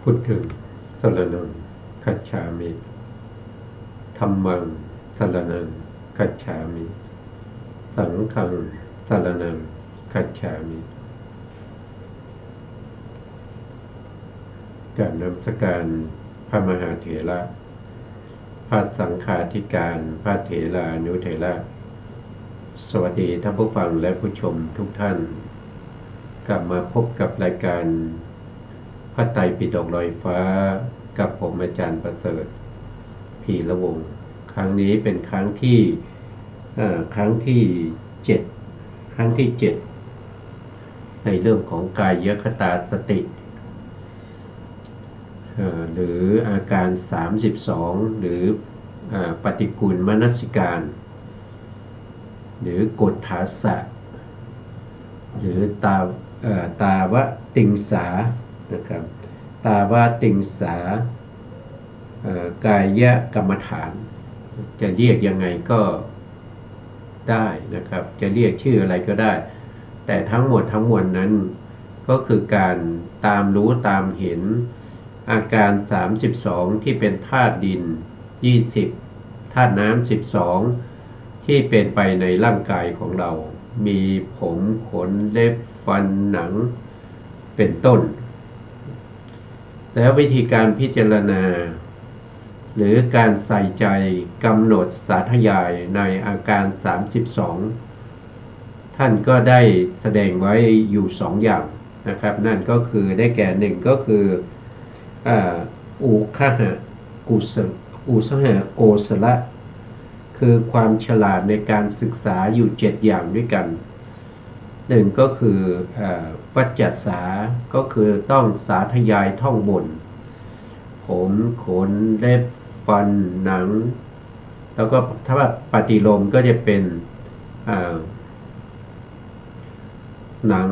พุทธังสรณังคัจฉามิธัมมังสรณังคัจฉามิสังฆังสรณังคัจฉามิกราบนมัสการพระมหาเถระพระสังฆาธิการพระเถรานุเถระสวัสดีท่านผู้ฟังและผู้ชมทุกท่านกลับมาพบกับรายการพระไตรปิฎกลอยฟ้ากับผมอาจารย์ประเสริฐพีระวงศ์ครั้งนี้เป็นครั้งที่เจ็ดในเรื่องของกายคตาสติหรืออาการ32หรือปฏิกูลมนสิการหรือกฏฐาสะหรือตาวะติงสานะครับตาวะติงสากายกรรมฐานจะเรียกยังไงก็ได้นะครับจะเรียกชื่ออะไรก็ได้แต่ทั้งหมดทั้งมวลนั้นก็คือการตามรู้ตามเห็นอาการ32ที่เป็นธาตุดิน20ธาตุน้ำ12ที่เป็นไปในร่างกายของเรามีผมขนเล็บฟันหนังเป็นต้นแล้ววิธีการพิจารณาหรือการใส่ใจกำหนดสาธยายในอาการ32ท่านก็ได้แสดงไว้อยู่2อย่างนะครับนั่นก็คือได้แก่หนึ่งก็คืออุคหะอุสหะโกศละคือความฉลาดในการศึกษาอยู่7อย่างด้วยกันหนึ่งก็คือปัจจัสสาก็คือต้องสาธยายท่องบนผมขนเล็บฟันหนังแล้วก็ถ้าว่าปฏิโลมก็จะเป็นหนัง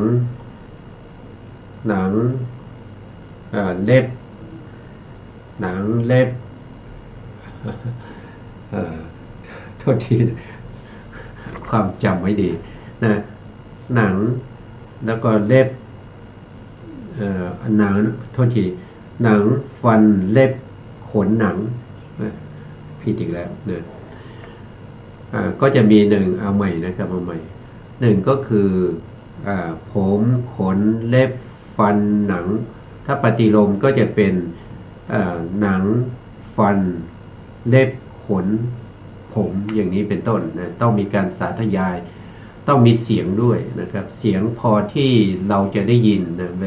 เล็บโทษทีความจำไม่ดีนะหนังแล้วก็เล็บหนังโทษทีหนังฟันเล็บขนหนังผิดอีกแล้วนะก็จะมีหนึ่งเอาใหม่นะครับเอาใหม่หนึ่งก็คือผมขนเล็บฟันหนังถ้าปฏิโลมก็จะเป็นหนังฟันเล็บขนผมอย่างนี้เป็นต้นนะต้องมีการสาธยายต้องมีเสียงด้วยนะครับเสียงพอที่เราจะได้ยินนะเว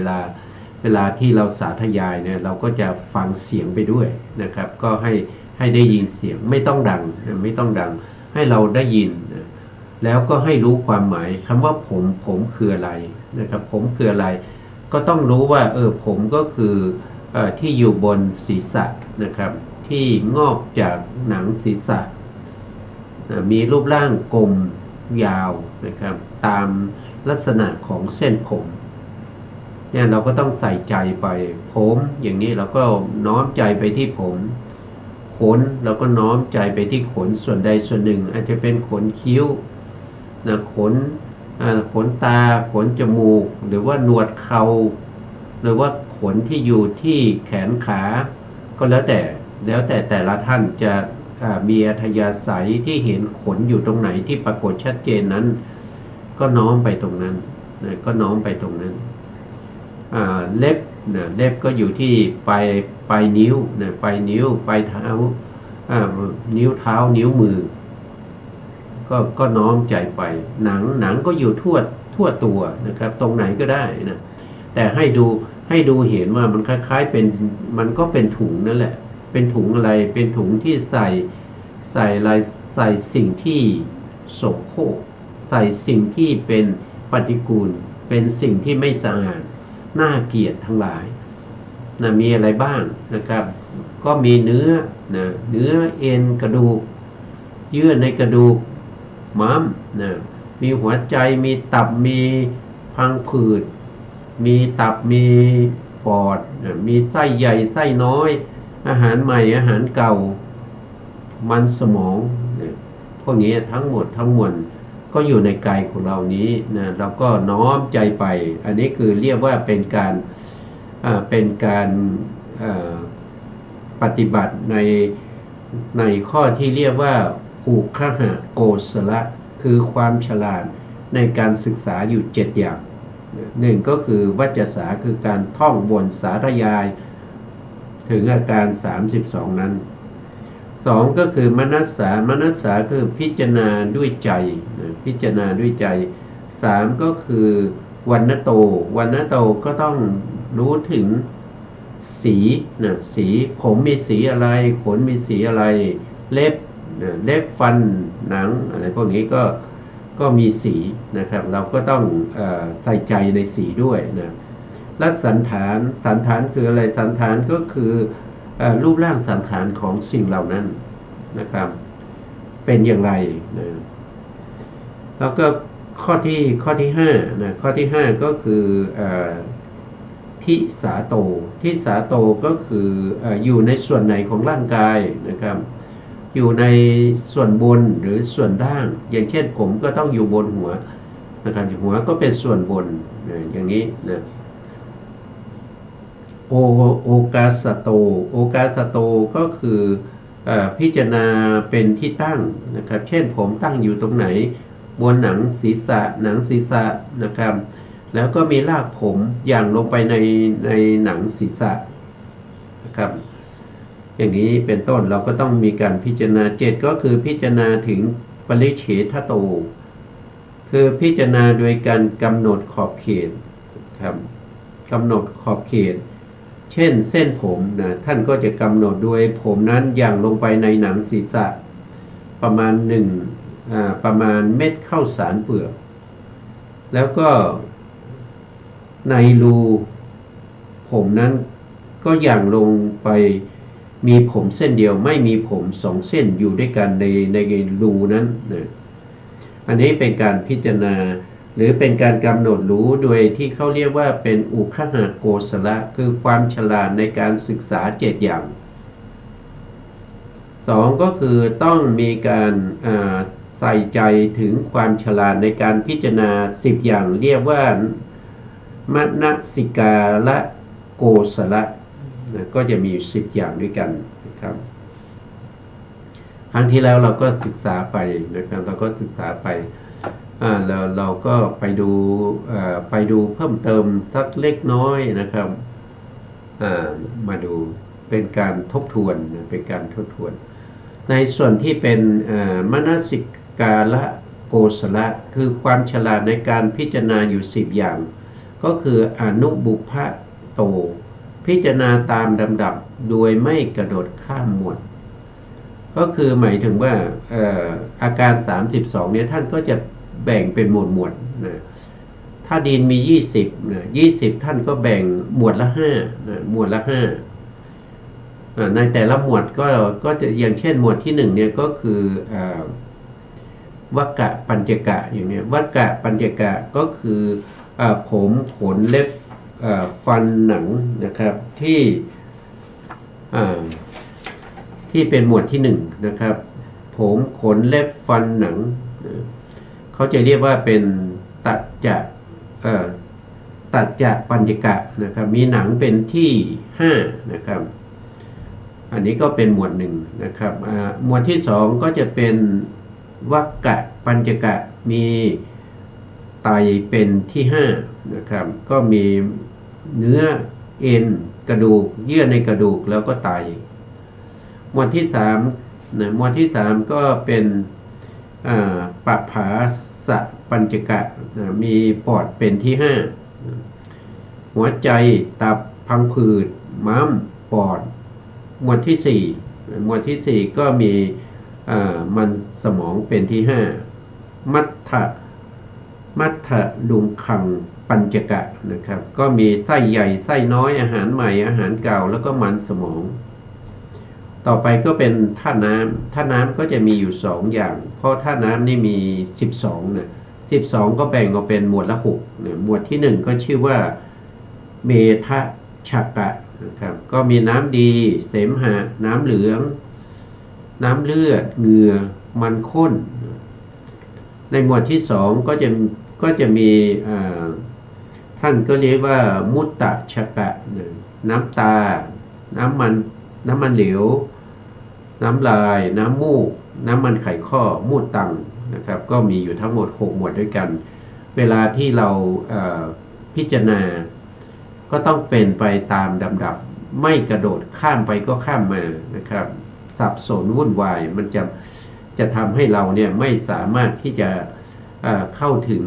ลาที่เราสาธยายเนี่ยเราก็จะฟังเสียงไปด้วยนะครับก็ให้ได้ยินเสียงไม่ต้องดังนะไม่ต้องดังให้เราได้ยินนะแล้วก็ให้รู้ความหมายคำว่าผมคืออะไรนะครับผมคืออะไรก็ต้องรู้ว่าผมก็คือที่อยู่บนศีรษะนะครับที่งอกจากหนังศีรษะมีรูปร่างกลมยาวนะครับตามลักษณะของเส้นผมเนี่ยเราก็ต้องใส่ใจไปผมอย่างนี้เราก็น้อมใจไปที่ผมขนเราก็น้อมใจไปที่ขนส่วนใดส่วนหนึ่งอาจจะเป็นขนคิ้วนะขนตาขนจมูกหรือว่าหนวดเข่าหรือว่าขนที่อยู่ที่แขนขาก็แล้วแต่แต่ละท่านจะมีอัธยาศัยที่เห็นขนอยู่ตรงไหนที่ปรากฏชัดเจนนั้นก็น้อมไปตรงนั้นนะก็น้อมไปตรงนั้นเล็บนะเล็บก็อยู่ที่ปลายนิ้วนะปลายนิ้วปลายเท้านิ้วเท้านิ้วมือก็น้อมใจไปหนังก็อยู่ทั่วตัวนะครับตรงไหนก็ได้นะแต่ให้ดูเห็นว่ามันคล้ายๆเป็นมันก็เป็นถุงนั่นแหละเป็นถุงอะไรเป็นถุงที่ใส่สิ่งที่โสโครกใส่สิ่งที่เป็นปฏิกูลเป็นสิ่งที่ไม่สะอาดน่าเกลียดทั้งหลายนะมีอะไรบ้างนะครับก็มีเนื้อเอ็นกระดูกเยื่อในกระดูกม้ามนะมีหัวใจมีตับมีพังผืดมีตับมีปอดนะมีไส้ใหญ่ไส้น้อยอาหารใหม่อาหารเก่ามันสมองนะพวกนี้ทั้งหมดทั้งมวลก็อยู่ในกายของเรานี้นะเราก็น้อมใจไปอันนี้คือเรียกว่าเป็นการ ปฏิบัติในข้อที่เรียกว่าอุคหะโกศลคือความฉลาดในการศึกษาอยู่7อย่างหนึ่งก็คือวัจจสาคือการท่องบนสาธยายถึงอาการ32นั้นสองก็คือมนัสสคือพิจารณาด้วยใจพิจารณาด้วยใจสามก็คือวัณโตก็ต้องรู้ถึงสีสีผมมีสีอะไรขนมีสีอะไรเล็บฟันหนังอะไรพวกนี้ก็มีสีนะครับเราก็ต้องใส่ใจในสีด้วยนะและสันฐานคืออะไรสันฐานก็คือรูปร่างสันฐานของสิ่งเหล่านั้นนะครับเป็นอย่างไรนะแล้วก็ข้อที่5นะข้อที่5ก็คือทิสาโตก็คืออยู่ในส่วนไหนของร่างกายนะครับอยู่ในส่วนบนหรือส่วนล่างอย่างเช่นผมก็ต้องอยู่บนหัวนะครับหัวก็เป็นส่วนบนอย่างนี้นะโอกาสโตก็คือพิจารณาเป็นที่ตั้งนะครับเช่นผมตั้งอยู่ตรงไหนบนหนังศีรษะนะครับแล้วก็มีรากผมอย่างลงไปในหนังศีรษะนะครับอย่างนี้เป็นต้นเราก็ต้องมีการพิจารณา7ก็คือพิจารณาถึงปริเฉทโตคือพิจารณาโดยการกำหนดขอบเขตครับกำหนดขอบเขตเช่นเส้นผมนะท่านก็จะกำหนดด้วยผมนั้นอย่างลงไปในหนังศีรษะประมาณประมาณเม็ดข้าวสารเปลือกแล้วก็ในรูผมนั้นก็อย่างลงไปมีผมเส้นเดียวไม่มีผม2เส้นอยู่ด้วยกันในรูนั้นนะอันนี้เป็นการพิจารณาหรือเป็นการกำหนดรู้โดยที่เขาเรียกว่าเป็นอุคหะโกศลคือความฉลาดในการศึกษา7อย่าง2ก็คือต้องมีการใส่ใจถึงความฉลาดในการพิจารณา10อย่างเรียกว่ามนสิกาละโกศลก็จะมี10อย่างด้วยกันนะครับครั้งที่แล้วเราก็ศึกษาไปนะครับเราก็ศึกษาไปเราก็ไปดูเพิ่มเติมสักเล็กน้อยนะครับมาดูเป็นการทบทวนเป็นการทบทวนในส่วนที่เป็นมนสิกาละโกศลคือความฉลาดในการพิจารณาอยู่10อย่างก็คืออนุบุพโตพิจารณาตามลำดับโดยไม่กระโดดข้ามหมวดก็คือหมายถึงว่าอาการ32เนี่ยท่านก็จะแบ่งเป็นหมวดนะถ้าดินมี20นะ20ท่านก็แบ่งหมวดละ5นะหมวดละ5ในแต่ละหมวดก็จะอย่างเช่นหมวดที่1เนี่ยก็คือวักกะปัญจกะอย่างเนี้ยวักกะปัญจกะก็คือผมขนเล็บฟันหนังนะครับที่เป็นหมวดที่1นะครับผมขนเล็บฟันหนังเขาจะเรียกว่าเป็นตัดจะปัญจกะนะครับมีหนังเป็นที่5นะครับอันนี้ก็เป็นหมวด1นะครับหมวดที่2ก็จะเป็นวักกะปัญจกะมีไตเป็นที่5นะครับก็มีเนื้อเอ็นกระดูกเยื่อในกระดูกแล้วก็ไตหมวดที่3นะหมวดที่3ก็เป็นปภาสปัญจกะมีปอดเป็นที่5หัวใจตับพังผืดม้ามปอดหมวดที่4ก็มีมันสมองเป็นที่5มัทธลุงคังปัญจกะนะครับก็มีไส้ใหญ่ไส้น้อยอาหารใหม่อาหารเก่าแล้วก็มันสมองต่อไปก็เป็นธาตุน้ำก็จะมีอยู่2อย่างเพราะธาตุน้ำนี่มี12นะ12ก็แบ่งออกเป็นหมวดละ6นะหมวดที่1ก็ชื่อว่าเมทะชักกะนะครับก็มีน้ำดีเสมหะน้ำเหลืองน้ำเลือดเหงื่อมันข้นในหมวดที่2ก็จะมีท่านก็เรียกว่ามุตตะชักกะน้ำตา น้ำมันน้ำมันเหลวน้ำลายน้ำมูกน้ำมันไขข้อมูดตังนะครับก็มีอยู่ทั้งหมด6หมวดด้วยกันเวลาที่เราพิจารณาก็ต้องเป็นไปตามลำดับไม่กระโดดข้ามไปก็ข้ามมานะครับสับสนวุ่นวายมันจะทำให้เราเนี่ยไม่สามารถที่จะเข้าถึง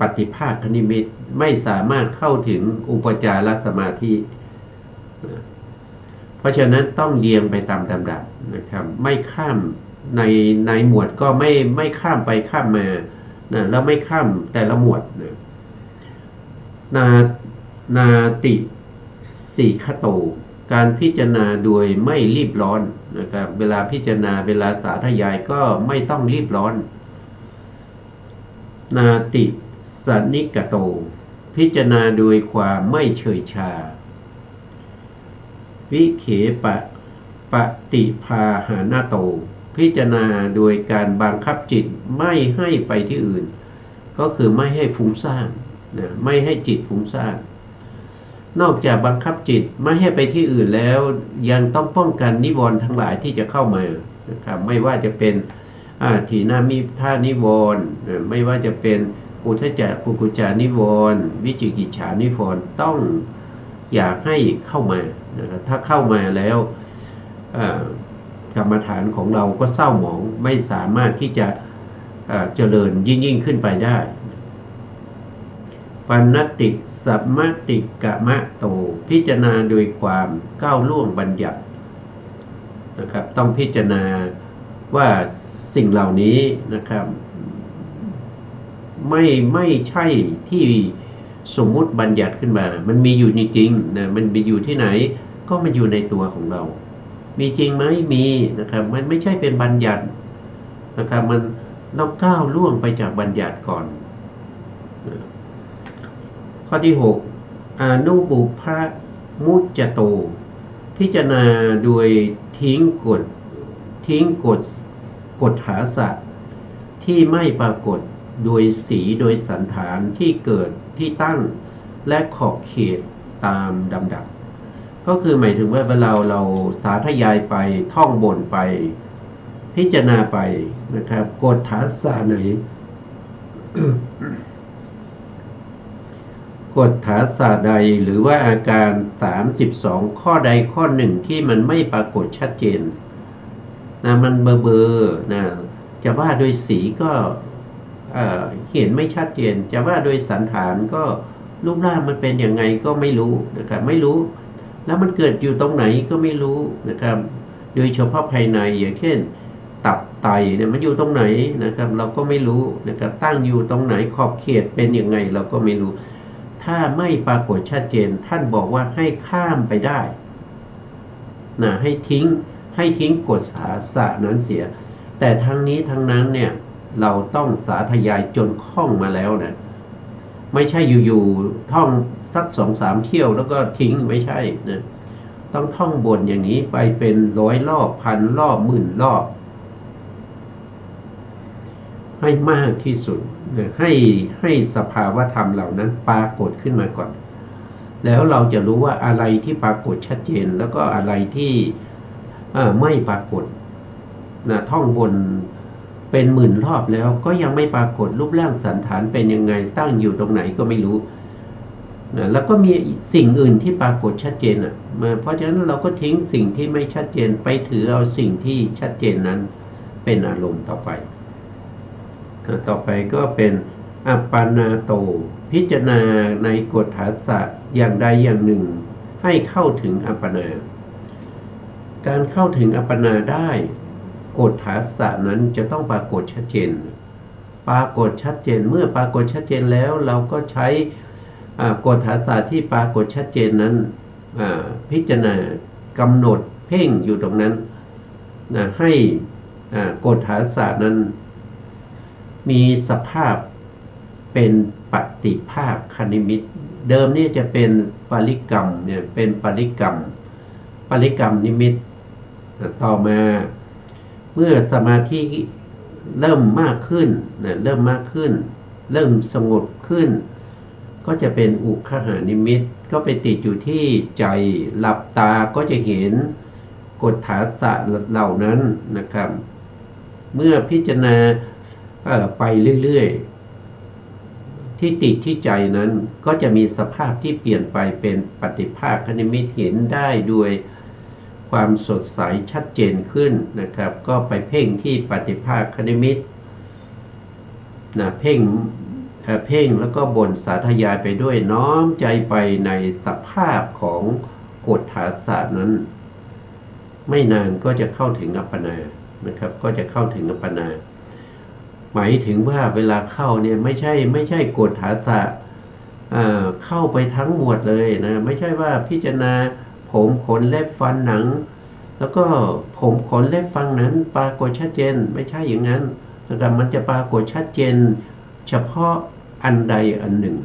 ปฏิภาคนิมิตไม่สามารถเข้าถึงอุปจารสมาธิเพราะฉะนั้นต้องเรียงไปตามลำดับนะครับไม่ข้ามในหมวดก็ไม่ข้ามไปข้ามมานะแล้วไม่ข้ามแต่ละหมวดนะนาติสีขโตการพิจารณาโดยไม่รีบร้อนนะครับเวลาพิจารณาเวลาสาธยายก็ไม่ต้องรีบร้อนนาติสนิกโตพิจารณาโดยความไม่เฉยชาวิเขปฏิภาหานาโตพิจารณาโดยการบังคับจิตไม่ให้ไปที่อื่นก็คือไม่ให้ฟุ้งซ่านนะไม่ให้จิตฟุ้งซ่านนอกจากบังคับจิตไม่ให้ไปที่อื่นแล้วยังต้องป้องกันนิวรณ์ทั้งหลายที่จะเข้ามานะครับไม่ว่าจะเป็นถีนามิท่านิวรณ์ไม่ว่าจะเป็นอุทธัจจะกุกุจจานิวรณ์วิจิกิจฉานิวรณ์ต้องอยากให้เข้ามานะครับถ้าเข้ามาแล้วกรรมฐานของเราก็เศร้าหมองไม่สามารถที่จะเจริญยิ่งขึ้นไปได้ปัณติสัมมติกะมะโตพิจารณาโดยความก้าวล่วงบัญญัตินะครับต้องพิจารณาว่าสิ่งเหล่านี้นะครับไม่ใช่ที่สมมุติบัญญัติขึ้นมามันมีอยู่จริงๆนะมันมีอยู่ที่ไหนก็มันอยู่ในตัวของเรามีจริงไหมมีนะครับมันไม่ใช่เป็นบัญญัตินะครับมันต้องก้าวล่วงไปจากบัญญัติก่อนข้อที่6อนุบุพะมุจจโตพิจารณาโดยทิ้งกฎหาสะที่ไม่ปรากฏโดยสีโดยสันฐานที่เกิดที่ตั้งและขอบเขตตามลำดับก็คือหมายถึงว่าเวลาเราสาธยายไปท่องบนไปพิจารณาไปนะครับกฎฐานสะไหน กฎฐานสะใดหรือว่าอาการ32ข้อใดข้อหนึ่งที่มันไม่ปรากฏชัดเจนนะมันเบอร์นะจะว่าโดยสีก็เห็นไม่ชัดเจนจะว่าโดยสันฐานก็รูปร่างมันเป็นยังไงก็ไม่รู้นะครับไม่รู้แล้วมันเกิดอยู่ตรงไหนก็ไม่รู้นะครับโดยเฉพาะภายในอย่างเช่นตับไตเนี่ยมันอยู่ตรงไหนนะครับเราก็ไม่รู้นะครับตั้งอยู่ตรงไหนขอบเขตเป็นยังไงเราก็ไม่รู้ถ้าไม่ปรากฏชัดเจนท่านบอกว่าให้ข้ามไปได้นะให้ทิ้งกฎสาสะนั้นเสียแต่ทั้งนี้ทั้งนั้นเนี่ยเราต้องสาธยายจนคล่องมาแล้วนะไม่ใช่อยู่ๆท่องสัก2-3 เที่ยวแล้วก็ทิ้งไม่ใช่นะต้องท่องบนอย่างนี้ไปเป็น100 รอบ1,000 รอบ10,000 รอบให้มากที่สุดนะให้สภาวะธรรมเหล่านั้นปรากฏขึ้นมาก่อนแล้วเราจะรู้ว่าอะไรที่ปรากฏชัดเจนแล้วก็อะไรที่ไม่ปรากฏนะท่องบนเป็น10,000 รอบแล้วก็ยังไม่ปรากฏรูปร่างสันฐานเป็นยังไงตั้งอยู่ตรงไหนก็ไม่รู้นะแล้วก็มีสิ่งอื่นที่ปรากฏชัดเจนเพราะฉะนั้นเราก็ทิ้งสิ่งที่ไม่ชัดเจนไปถือเอาสิ่งที่ชัดเจนนั้นเป็นอารมณ์ต่อไปก็เป็นอัปปนาโตพิจารณาในกฎฐานสะอย่างใดอย่างหนึ่งให้เข้าถึงอัปปนาการเข้าถึงอัปปนาได้กฎฐานสะนั้นจะต้องปรากฏชัดเจนปรากฏชัดเจนเมื่อปรากฏชัดเจนแล้วเราก็ใช้กฎฐานสะที่ปรากฏชัดเจนนั้นพิจารณากำหนดเพ่งอยู่ตรงนั้นให้กฎฐานสะนั้นมีสภาพเป็นปฏิภาคคณิมิตเดิมนี่จะเป็นปริกรรมเนี่ยเป็นปริกรรมนิมิตต่อมาเมื่อสมาธิเริ่มมากขึ้นเริ่มสงบขึ้นก็จะเป็นอุคหานิมิต ก็ไปติดอยู่ที่ใจหลับตาก็จะเห็นกฎฐานสะเหล่านั้นนะครับเมื่อพิจารณาไปเรื่อยๆที่ติดที่ใจนั้นก็จะมีสภาพที่เปลี่ยนไปเป็นปฏิภาคนิมิตเห็นได้ด้วยความสดใสชัดเจนขึ้นนะครับก็ไปเพ่งที่ปฏิภาคนิมิตนะเพ่งแล้วก็บ่นสาธยายไปด้วยน้อมใจไปในสภาพของกฎฐานศาสตร์นั้นไม่นานก็จะเข้าถึงอัปปนานะครับก็จะเข้าถึงอัปปนาหมายถึงว่าเวลาเข้าเนี่ยไม่ใช่กฎฐานศาสตร์เข้าไปทั้งหมดเลยนะไม่ใช่ว่าพิจารณาผมขนเล็บฟันหนังแล้วก็ผมขนเล็บฟันนั้นปรากฏชัดเจนไม่ใช่อย่างนั้นนะครับมันจะปรากฏชัดเจนเฉพาะอันใดอันหนึ่ง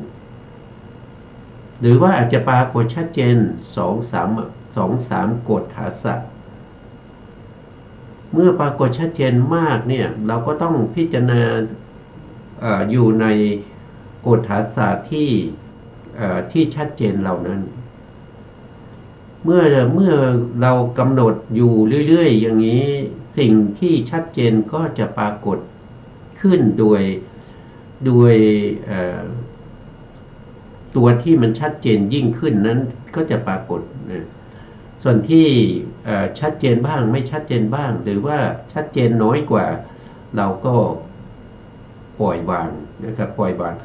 หรือว่าอาจจะปรากฏชัดเจนสองสามกฎฐานศาสตร์เมื่อปรากฏชัดเจนมากเนี่ยเราก็ต้องพิจารณาอยู่ในกฎฐานศาสตร์ที่ชัดเจนเหล่านั้นเมื่อเรากำหนดอยู่เรื่อยๆอย่างนี้สิ่งที่ชัดเจนก็จะปรากฏขึ้นโดยตัวที่มันชัดเจนยิ่งขึ้นนั้นก็จะปรากฏนะส่วนที่ชัดเจนบ้างไม่ชัดเจนบ้างหรือว่าชัดเจนน้อยกว่าเราก็ปล่อยวางนะครับปล่อยวาง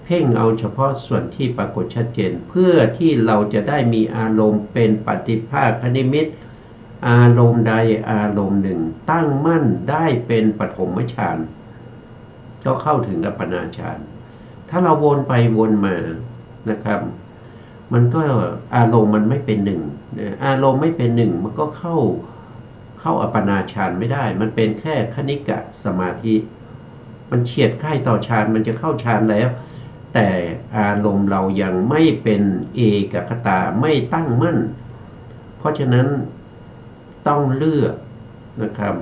เพ่งเอาเฉพาะส่วนที่ปรากฏชัดเจนเพื่อที่เราจะได้มีอารมณ์เป็นปฏิภาคนิมิตอารมณ์ใดอารมณ์หนึ่งตั้งมั่นได้เป็นปฐมฌานก็เข้าถึงอัปปนาฌานถ้าเราวนไปวนมานะครับมันก็อารมณ์มันไม่เป็นหนึ่งอารมณ์ไม่เป็นหนึ่งมันก็เข้าอัปปนาฌานไม่ได้มันเป็นแค่คณิกะสมาธิมันเฉียดใกล้ต่อฌานมันจะเข้าฌานแล้วแต่อารมณ์เรายังไม่เป็นเอกคตาไม่ตั้งมั่นเพราะฉะนั้นต้องเลือกนะครับ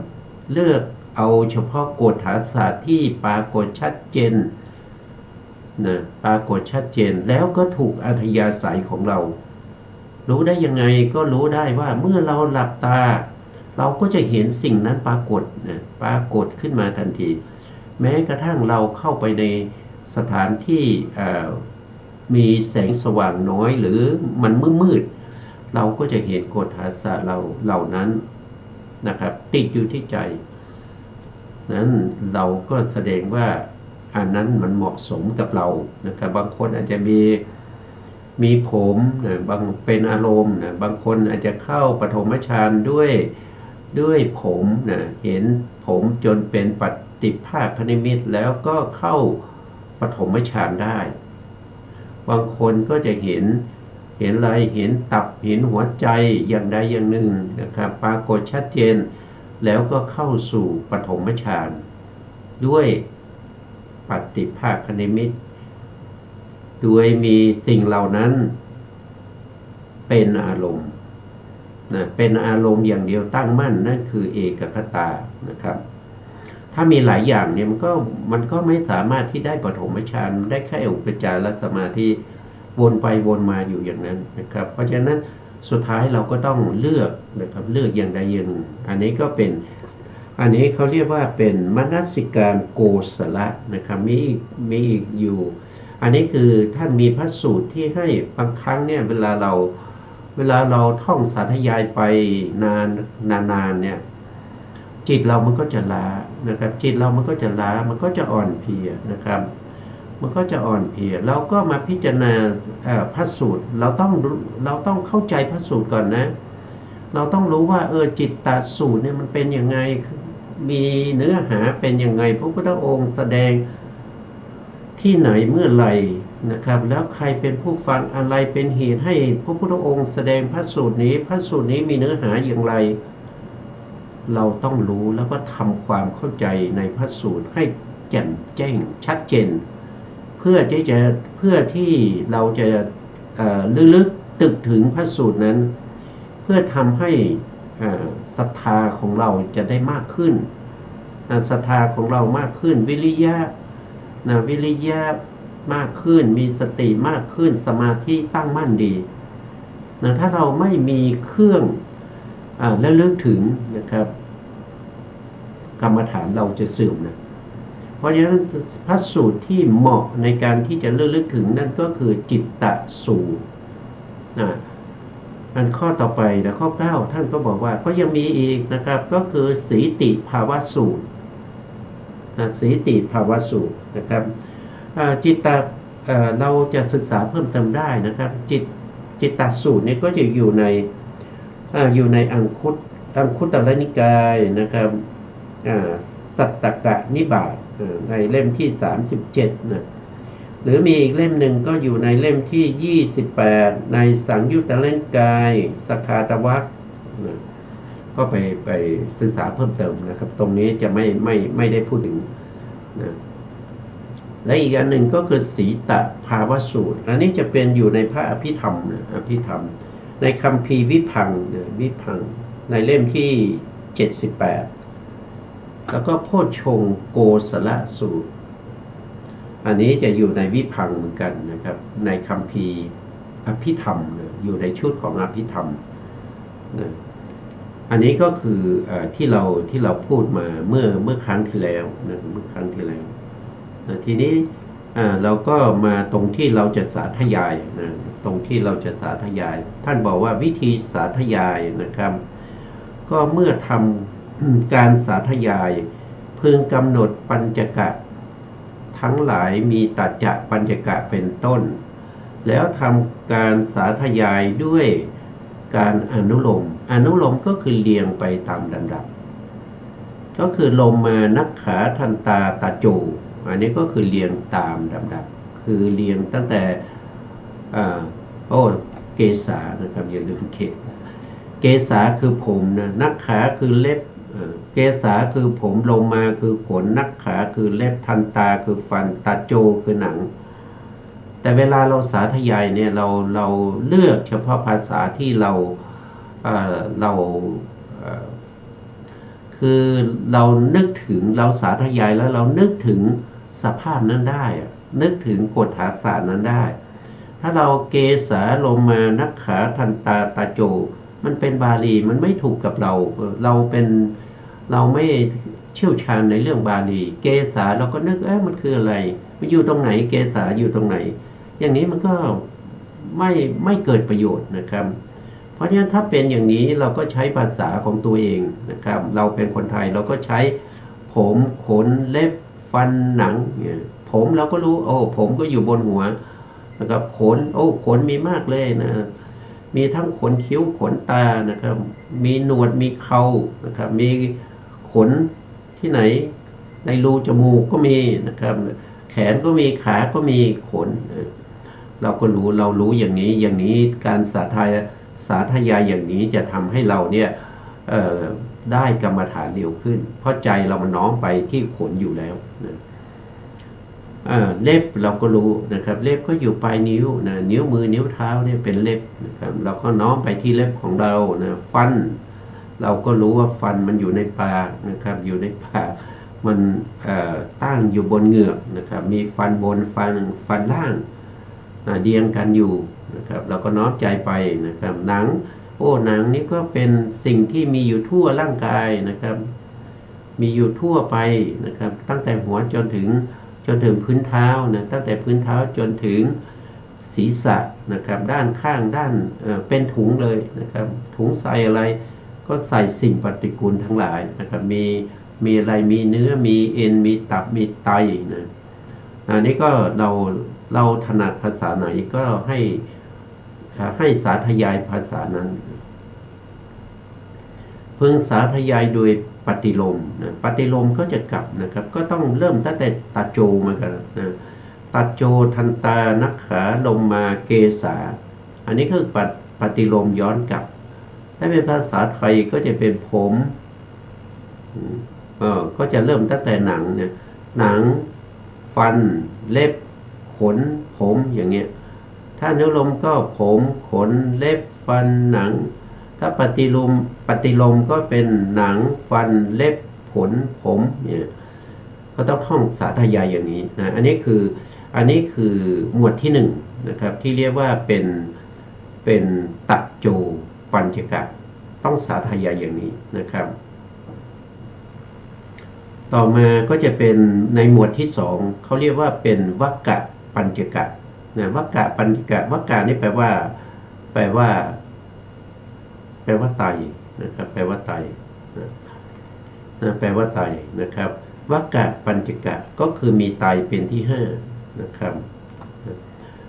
เลือกเอาเฉพาะกฎฐานศาสตร์ที่ปรากฏชัดเจนนะปรากฏชัดเจนแล้วก็ถูกอัธยาศัยของเรารู้ได้ยังไงก็รู้ได้ว่าเมื่อเราหลับตาเราก็จะเห็นสิ่งนั้นปรากฏนะปรากฏขึ้นมาทันทีแม้กระทั่งเราเข้าไปในสถานที่มีแสงสว่างน้อยหรือมันมืดเราก็จะเห็นกฎฐานศาสตร์เหล่านั้นนะครับติดอยู่ที่ใจนั้นเราก็แสดงว่าอันนั้นมันเหมาะสมกับเรานะครับบางคนอาจจะมีผมนะบางเป็นอารมณ์นะบางคนอาจจะเข้าปฐมฌานด้วยผมนะเห็นผมจนเป็นปฏิภาคนิมิตแล้วก็เข้าปฐมฌานได้บางคนก็จะเห็นอะไรเห็นตับเห็นหัวใจอย่างใดอย่างหนึ่งนะครับปรากฏชัดเจนแล้วก็เข้าสู่ปฐมฌานด้วยปฏิภาคนิมิตโดยมีสิ่งเหล่านั้นเป็นอารมณ์นะเป็นอารมณ์อย่างเดียวตั้งมั่นนั่นคือเอกคตานะครับถ้ามีหลายอย่างเนี่ยมันก็ไม่สามารถที่ได้ปฐมฌานได้แค่อุปจารสมาธิวนไปวนมาอยู่อย่างนั้นนะครับเพราะฉะนั้นสุดท้ายเราก็ต้องเลือกนะครับเลือกอย่างใดอย่างหนึ่งอันนี้ก็เป็นอันนี้เขาเรียกว่าเป็นมนสิการโกศลนะครับมีอีกอยู่อันนี้คือท่านมีพระสูตรที่ให้บางครั้งเนี่ยเวลาเราท่องสาธยายไปนานเนี่ยจิตเรามันก็จะล้านะครับจิตเรามันก็จะล้ามันก็จะอ่อนเพลียนะครับมันก็จะอ่อนเพลียเราก็มาพิจารณาพระสูตรเราต้องเข้าใจพระสูตรก่อนนะเราต้องรู้ว่าจิตตสูตรเนี่ยมันเป็นยังไงมีเนื้อหาเป็นยังไงพระพุทธองค์แสดงที่ไหนเมื่อไหร่นะครับแล้วใครเป็นผู้ฟังอะไรเป็นเหตุให้พระพุทธองค์แสดงพระสูตรนี้มีเนื้อหาอย่างไรเราต้องรู้แล้วก็ทำความเข้าใจในพระสูตรให้แจ่มแจ้งชัดเจนเพื่อที่เราจะลึกตึกถึงพระสูตรนั้นเพื่อทำให้ศรัทธาของเราจะได้มากขึ้นศรัทธาของเรามากขึ้นวิริยะ มากขึ้นมีสติมากขึ้นสมาธิตั้งมั่นดีนะถ้าเราไม่มีเครื่องระลึกถึงนะครับกรรมฐานเราจะเสื่อมนะเพราะฉะนั้นพระสูตรที่เหมาะในการที่จะระลึกถึงนั่นก็คือจิตตสูตรอันข้อต่อไปนะข้อ9ท่านก็บอกว่าก็ยังมีอีกนะครับก็คือสีติภาวะสูตรสีติภาวะสูตรนะครับจิตตเราจะศึกษาเพิ่มเติมได้นะครับจิตตสูตรนี้ก็จะอยู่ในอังคุตรนิกายนะครับสัตตกนิบาตในเล่มที่37นะหรือมีอีกเล่มหนึ่งก็อยู่ในเล่มที่28ในสังยุตตนิกายสคาตวรรคก็ไปศึกษาเพิ่มเติมนะครับตรงนี้จะไม่ได้พูดถึงนะและอีกอันหนึ่งก็คือสีตภาวะสูตรอันนี้จะเป็นอยู่ในพระอภิธรรมอภิธรรมในคัมภีร์วิพังค์ในเล่มที่78แล้วก็โพชฌงค์โกศลสูตรอันนี้จะอยู่ในวิพังค์เหมือนกันนะครับในคัมภีร์อภิธรรมอยู่ในชุดของอภิธรรมนะอันนี้ก็คือที่เราพูดมาเมื่อครั้งที่แล้วนะเมื่อครั้งที่แล้วทีนี้เราก็มาตรงที่เราจะสาธยายนะตรงที่เราจะสาธยายท่านบอกว่าวิธีสาธยายนะครับก็เมื่อทำการสาธยายพึงกำหนดปัญจกะทั้งหลายมีตัจจะปัญจกะเป็นต้นแล้วทำการสาธยายด้วยการอนุโลมก็คือเรียงไปตามลำดับก็คือลมมานักขาทันตาตาโจอันนี้ก็คือเรียงตามลำดับคือเรียงตั้งแต่เกษานะครับอย่าลืมเกษาคือผมนะนักขาคือเล็บเกษาคือผมลงมาคือขนนักขาคือเล็บทันตาคือฟันตาโจคือหนังแต่เวลาเราสาธยายเนี่ยเราเลือกเฉพาะภาษาที่เราคือเรานึกถึงเราสาธยายแล้วเรานึกถึงสภาพนั้นได้นึกถึงกฎฐานศาสตร์นั้นได้ถ้าเราเกษาลงมานักขาทันตาตาโจมันเป็นบาลีมันไม่ถูกกับเราไม่เชี่ยวชาญในเรื่องบาลีเกษาเราก็นึกมันคืออะไรมันอยู่ตรงไหนเกษาอยู่ตรงไหนอย่างนี้มันก็ไม่เกิดประโยชน์นะครับเพราะฉะนั้นถ้าเป็นอย่างนี้เราก็ใช้ภาษาของตัวเองนะครับเราเป็นคนไทยเราก็ใช้ผมขนเล็บฟันหนังผมเราก็รู้ผมก็อยู่บนหัวนะครับขนขนมีมากเลยนะมีทั้งขนคิ้วขนตานะครับมีหนวดมีเข่านะครับมีขนที่ไหนในรูจมูกก็มีนะครับแขนก็มีขาก็มีขนเราก็รู้อย่างนี้การสาธยายอย่างนี้จะทำให้เราเนี่ยได้กรรมฐานเร็วขึ้นเพราะใจเรามันน้อมไปที่ขนอยู่แล้วนะเล็บเราก็รู้นะครับเล็บก็อยู่ปลายนิ้วนะนิ้วมือนิ้วเท้าเนี่ยเป็นเล็บนะครับเราก็น้อมไปที่เล็บของเรานะฟันเราก็รู้ว่าฟันมันอยู่ในปากนะครับอยู่ในปากมันตั้งอยู่บนเหงือกนะครับมีฟันบนฟันล่างเรียงกันอยู่นะครับเราก็น้อมใจไปนะครับหนังนี่ก็เป็นสิ่งที่มีอยู่ทั่วร่างกายนะครับมีอยู่ทั่วไปนะครับตั้งแต่หัวจนถึงพื้นเท้านะตั้งแต่พื้นเท้าจนถึงศีรษะนะครับด้านข้างด้านเป็นถุงเลยนะครับถุงใส่อะไรก็ใส่สิ่งปฏิกูลทั้งหลายนะครับมีอะไรมีเนื้อมีเอ็นมีตับมีไตนะอันนี้ก็เราถนัดภาษาไหนก็ให้สาธยายภาษานั้นพึงสาธยายโดยปฏิโลมนะปฏิโลมก็จะกลับนะครับก็ต้องเริ่มตั้งแต่ตาโจมากันนะตาโจทันตานักขาลงมาเกษาอันนี้คือปฏิโลมย้อนกลับถ้าเป็นภาษาไทยก็จะเป็นผมก็จะเริ่มตั้งแต่หนังเนี่ยหนังฟันเล็บขนผมอย่างเงี้ยถ้าอนุโลมก็ผมขนเล็บฟันหนังถ้าปฏิโลมก็เป็นหนังฟันเล็บขนผมเนี่ยก็ต้องท่องสาธยายอย่างนี้นะอันนี้คือ อันนี้คือหมวดที่1นะครับที่เรียกว่าเป็นตัดโจปัญจกะต้องสาธยายอย่างนี้นะครับต่อมาก็จะเป็นในหมวดที่2เขาเรียกว่าเป็นวรรกะปัญจกะนะวรรกะปัญจกะวรรกะนี่แปลว่าไตนะครับแปลว่าไตแปลว่าไตนะครับวรรกะปัญจกะก็คือมีไตเป็นที่5นะครับ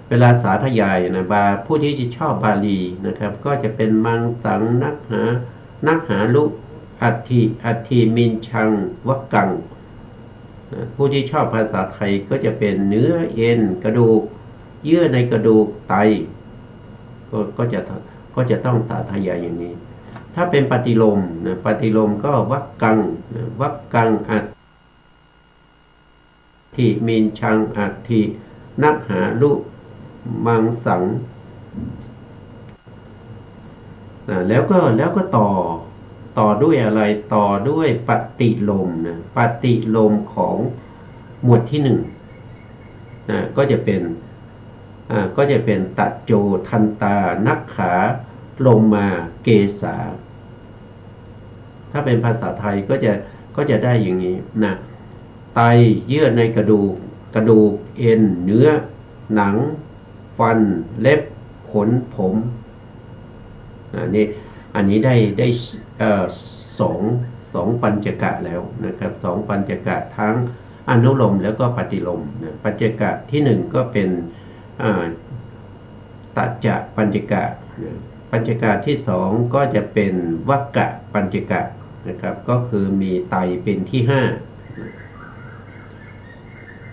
เวลาสาธยายนะผู้ที่ชอบบาลีนะครับก็จะเป็นมังสังนักหาลุอัตถิมินชังวักกังผู้ที่ชอบภาษาไทยก็จะเป็นเนื้อเอ็นกระดูกเยื่อในกระดูกไตก็จะต้องสาธยายอย่างนี้ถ้าเป็นปฏิโลมนะปฏิโลมก็วักกังอัตถิมินชังอัตถินักหาลุมังสังแล้วก็ต่อด้วยอะไรต่อด้วยปฏิโลมนะปฏิโลมของหมวดที่1ก็จะเป็นตัดโจทันตานักขาลมมาเกษาถ้าเป็นภาษาไทยก็จะได้อย่างนี้นะไตเยื่อในกระดูกเอ็นเนื้อหนังฟันเล็บขนผมอันนี้ได้สองปัญจกะแล้วนะครับ2ปัญจกะทั้งอนุโลมแล้วก็ปฏิโลมนะปัญจกะที่1ก็เป็นตัจจะปัญจกะปัญจกะที่2ก็จะเป็นวรรกะปัญจกะนะครับก็คือมีไตเป็นที่5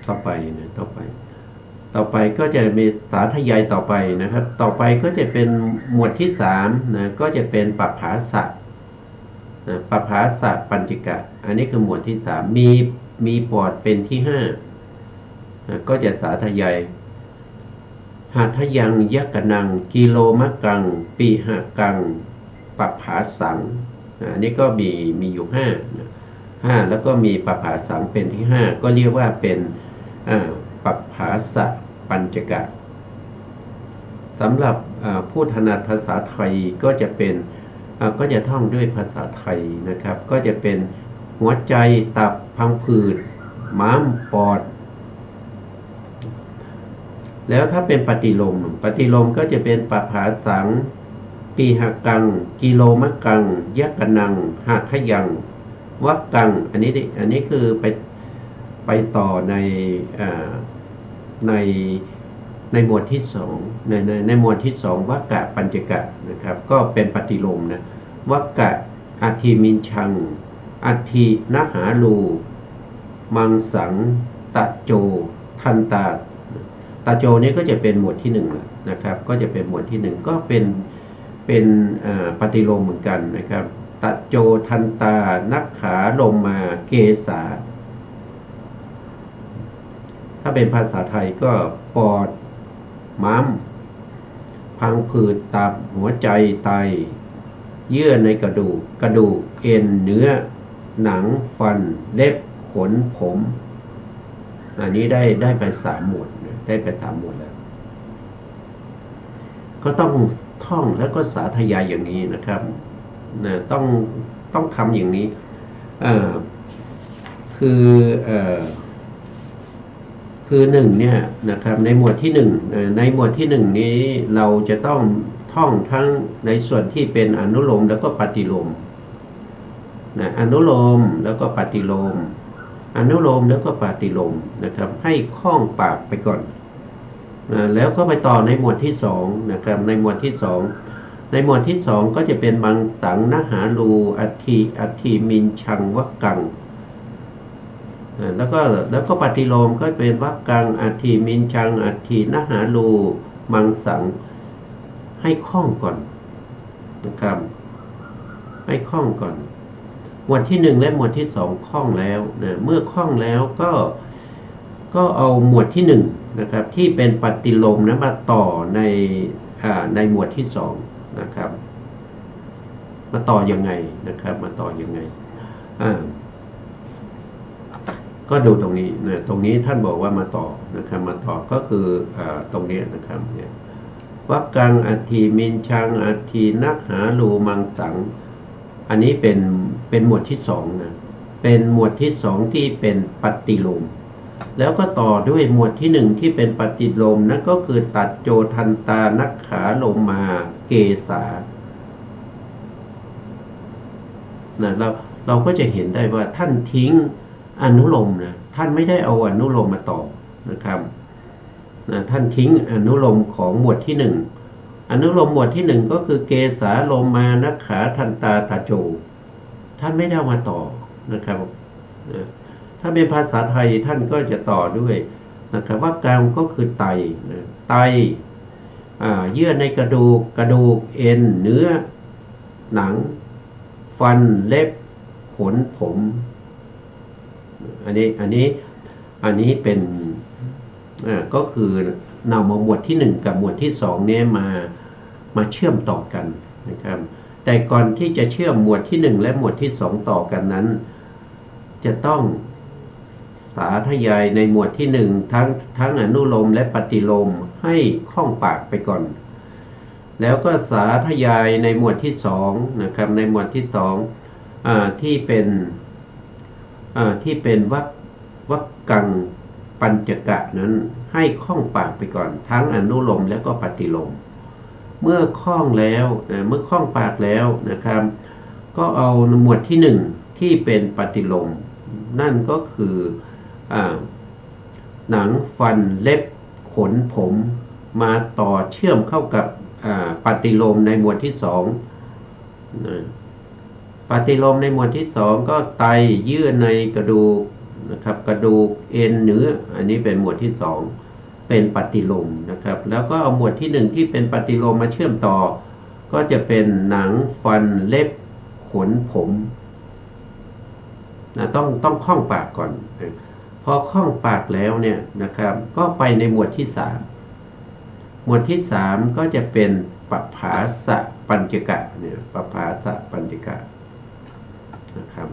ต่อไปก็จะมีสาธยายต่อไปนะครับต่อไปก็จะเป็นหมวดที่3นะก็จะเป็นปัปภาสะปัปภาสะปัญจกะอันนี้คือหมวดที่3มีปอดเป็นที่5ก็จะสาธยายหัตถยังยักกนังกิโลมะกังปีหะกังปัปภาสังอันนี้ก็มีอยู่5แล้วก็มีปัปภาสังเป็นที่5ก็เรียกว่าเป็นปัปภาสะปัญจกะสำหรับผู้ถนัดภาษาไทยก็จะท่องด้วยภาษาไทยนะครับก็จะเป็นหัวใจตับพังผืดม้ามปอดแล้วถ้าเป็นปฏิโลมก็จะเป็นปัปภาสังปีหกังกิโลมะกังยักกนังหัตถยังวักกังอันนี้คือไปต่อในหมวดที่2ในหมวดที่2วรรกะปัญจกะนะครับก็เป็นปฏิโลมนะวรรกะอัตถิมินชังอัตถินหาลูมังสังตะโจทันตาตะโจนี้ก็จะเป็นหมวดที่1นะครับก็จะเป็นหมวดที่1ก็เป็นปฏิโลมเหมือนกันนะครับตะโจทันตานักขาลมมาเกษาถ้าเป็นภาษาไทยก็ปอดม้ามพังผืดตับหัวใจไตเยื่อในกระดูกเอ็นเนื้อหนังฟันเล็บขนผมอันนี้ได้ไป3หมวดได้ไป3หมวดแล้วก็ต้องท่องแล้วก็สาธยายอย่างนี้นะครับนะต้องทำอย่างนี้คือ1เนี่ยนะครับในหมวดที่1ในหมวดที่1นี้เราจะต้องท่องทั้งในส่วนที่เป็นอนุโลมแล้วก็ปฏิโลมนะอนุโลมแล้วก็ปฏิโลมอนุโลมแล้วก็ปฏิโลมนะครับให้คล่องปากไปก่อนนะแล้วก็ไปต่อในหมวดที่2นะครับในหมวดที่2ก็จะเป็นมังสังนหาลูอัตถิมินชังวักกังแล้วก็ปฏิโลมก็เป็นวักกังอัตถิมินชังอัตถินหาลูมังสังให้คล่องก่อนนะครับให้คล่องก่อนหมวดที่1และหมวดที่2คล่องแล้วนะเมื่อคล่องแล้วก็เอาหมวดที่1นะครับที่เป็นปฏิโลมนะมาต่อในหมวดที่2นะครับมาต่อยังไงนะครับมาต่อยังไง ก็ดูตรงนี้นะตรงนี้ท่านบอกว่ามาต่อนะครับมาต่อก็คือตรงนี้นะครับเนี่ยวักกังอัตถิมินชังอัตถินักหาลูมังสังอันนี้เป็นหมวดที่สองนะเป็นหมวดที่สองที่เป็นปฏิโลมแล้วก็ต่อด้วยหมวดที่หนึ่งที่เป็นปฏิโลมนั่นก็คือตัดโจทันตานักขาโลมาเกสานะเราก็จะเห็นได้ว่าท่านทิ้งอนุโลมนะท่านไม่ได้เอาอนุโลมมาต่อนะครับนะท่านทิ้งอนุโลมของหมวดที่หนึ่งอนุโลมหมวดที่หนึ่งก็คือเกสาโลมานักขาทันตาตาโจท่านไม่ได้เอามาต่อนะครับนะถ้าเป็นภาษาไทยท่านก็จะต่อด้วยนะครับว่ากามก็คือไตนะไตเยื่อในกระดูกเอ็นเนื้อหนังฟันเล็บขนผมอันนี้เป็นก็คือนำมาหมวดที่หนึ่งกับหมวดที่สองนี้มาเชื่อมต่อกันนะครับแต่ก่อนที่จะเชื่อมหมวดที่หนึ่งและหมวดที่สองต่อกันนั้นจะต้องสาธยายในหมวดที่หนึ่งทั้งอนุโลมและปฏิโลมให้คล่องปากไปก่อนแล้วก็สาธยายในหมวดที่สองนะครับในหมวดที่สองที่เป็นวรรคกังปัญจกะนั้นให้คล่องปากไปก่อนทั้งอนุโลมแล้วก็ปฏิโลมเมื่อคล่องแล้วเมื่อคล่องปากแล้วนะครับก็เอาหมวดที่หนึ่งที่เป็นปฏิโลมนั่นก็คือหนังฟันเล็บขนผมมาต่อเชื่อมเข้ากับปฏิโลมในหมวดที่สองปฏิโลมในหมวดที่สองก็ไตเยื่อในกระดูกนะครับกระดูกเอ็นเนื้ออันนี้เป็นหมวดที่สองเป็นปฏิโลมนะครับแล้วก็เอาหมวดที่หนึ่งที่เป็นปฏิโลมมาเชื่อมต่อก็จะเป็นหนังฟันเล็บขนผมต้องคล่องปากก่อนพอคล่องปากแล้วเนี่ยนะครับก็ไปในหมวดที่สามหมวดที่สามก็จะเป็นปภาสะปัญจกะเนี่ยปภาสะปัญจกะนะครับ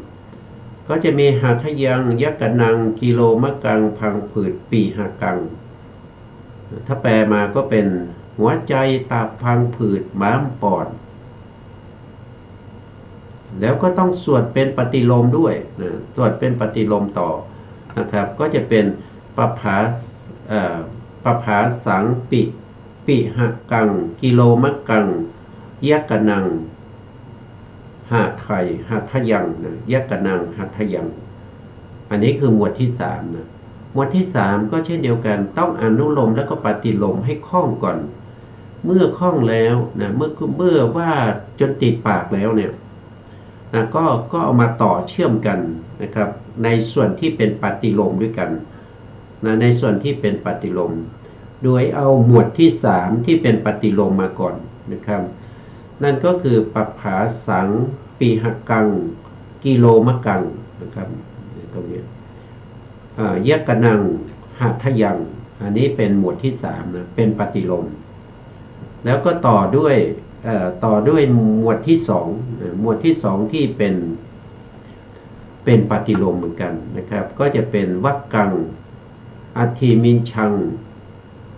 ก็จะมีหัทยังยักกนังกิโลมะกังพังผืดปีหกังถ้าแปลมาก็เป็นหัวใจตับพังผืดม้ามปอดแล้วก็ต้องสวดเป็นปฏิโลมด้วยนะสวดเป็นปฏิโลมต่อนะครับก็จะเป็นปภาสังปิหกังกิโลมะกังยักกนังหัทยังนะยักกนังหัทยังอันนี้คือหมวดที่สามนะหมวดที่สามก็เช่นเดียวกันต้องอนุโลมแล้วก็ปฏิโลมให้คล่องก่อนเมื่อคล่องแล้วนะเมื่อว่าจนติดปากแล้วเนี่ยนะก็เอามาต่อเชื่อมกันนะครับในส่วนที่เป็นปฏิโลมด้วยกันนะในส่วนที่เป็นปฏิโลมโดยเอาหมวดที่สามที่เป็นปฏิโลมมาก่อนนะครับนั่นก็คือปภาสังปีหกังกิโลมะกังนะครับตรงนี้ยักกนังหัทยังอันนี้เป็นหมวดที่สามนะเป็นปฏิโลมแล้วก็ต่อด้วยหมวดที่สองหมวดที่สองที่เป็นปฏิโลมเหมือนกันนะครับก็จะเป็นวรรคกังอัตถิมินชัง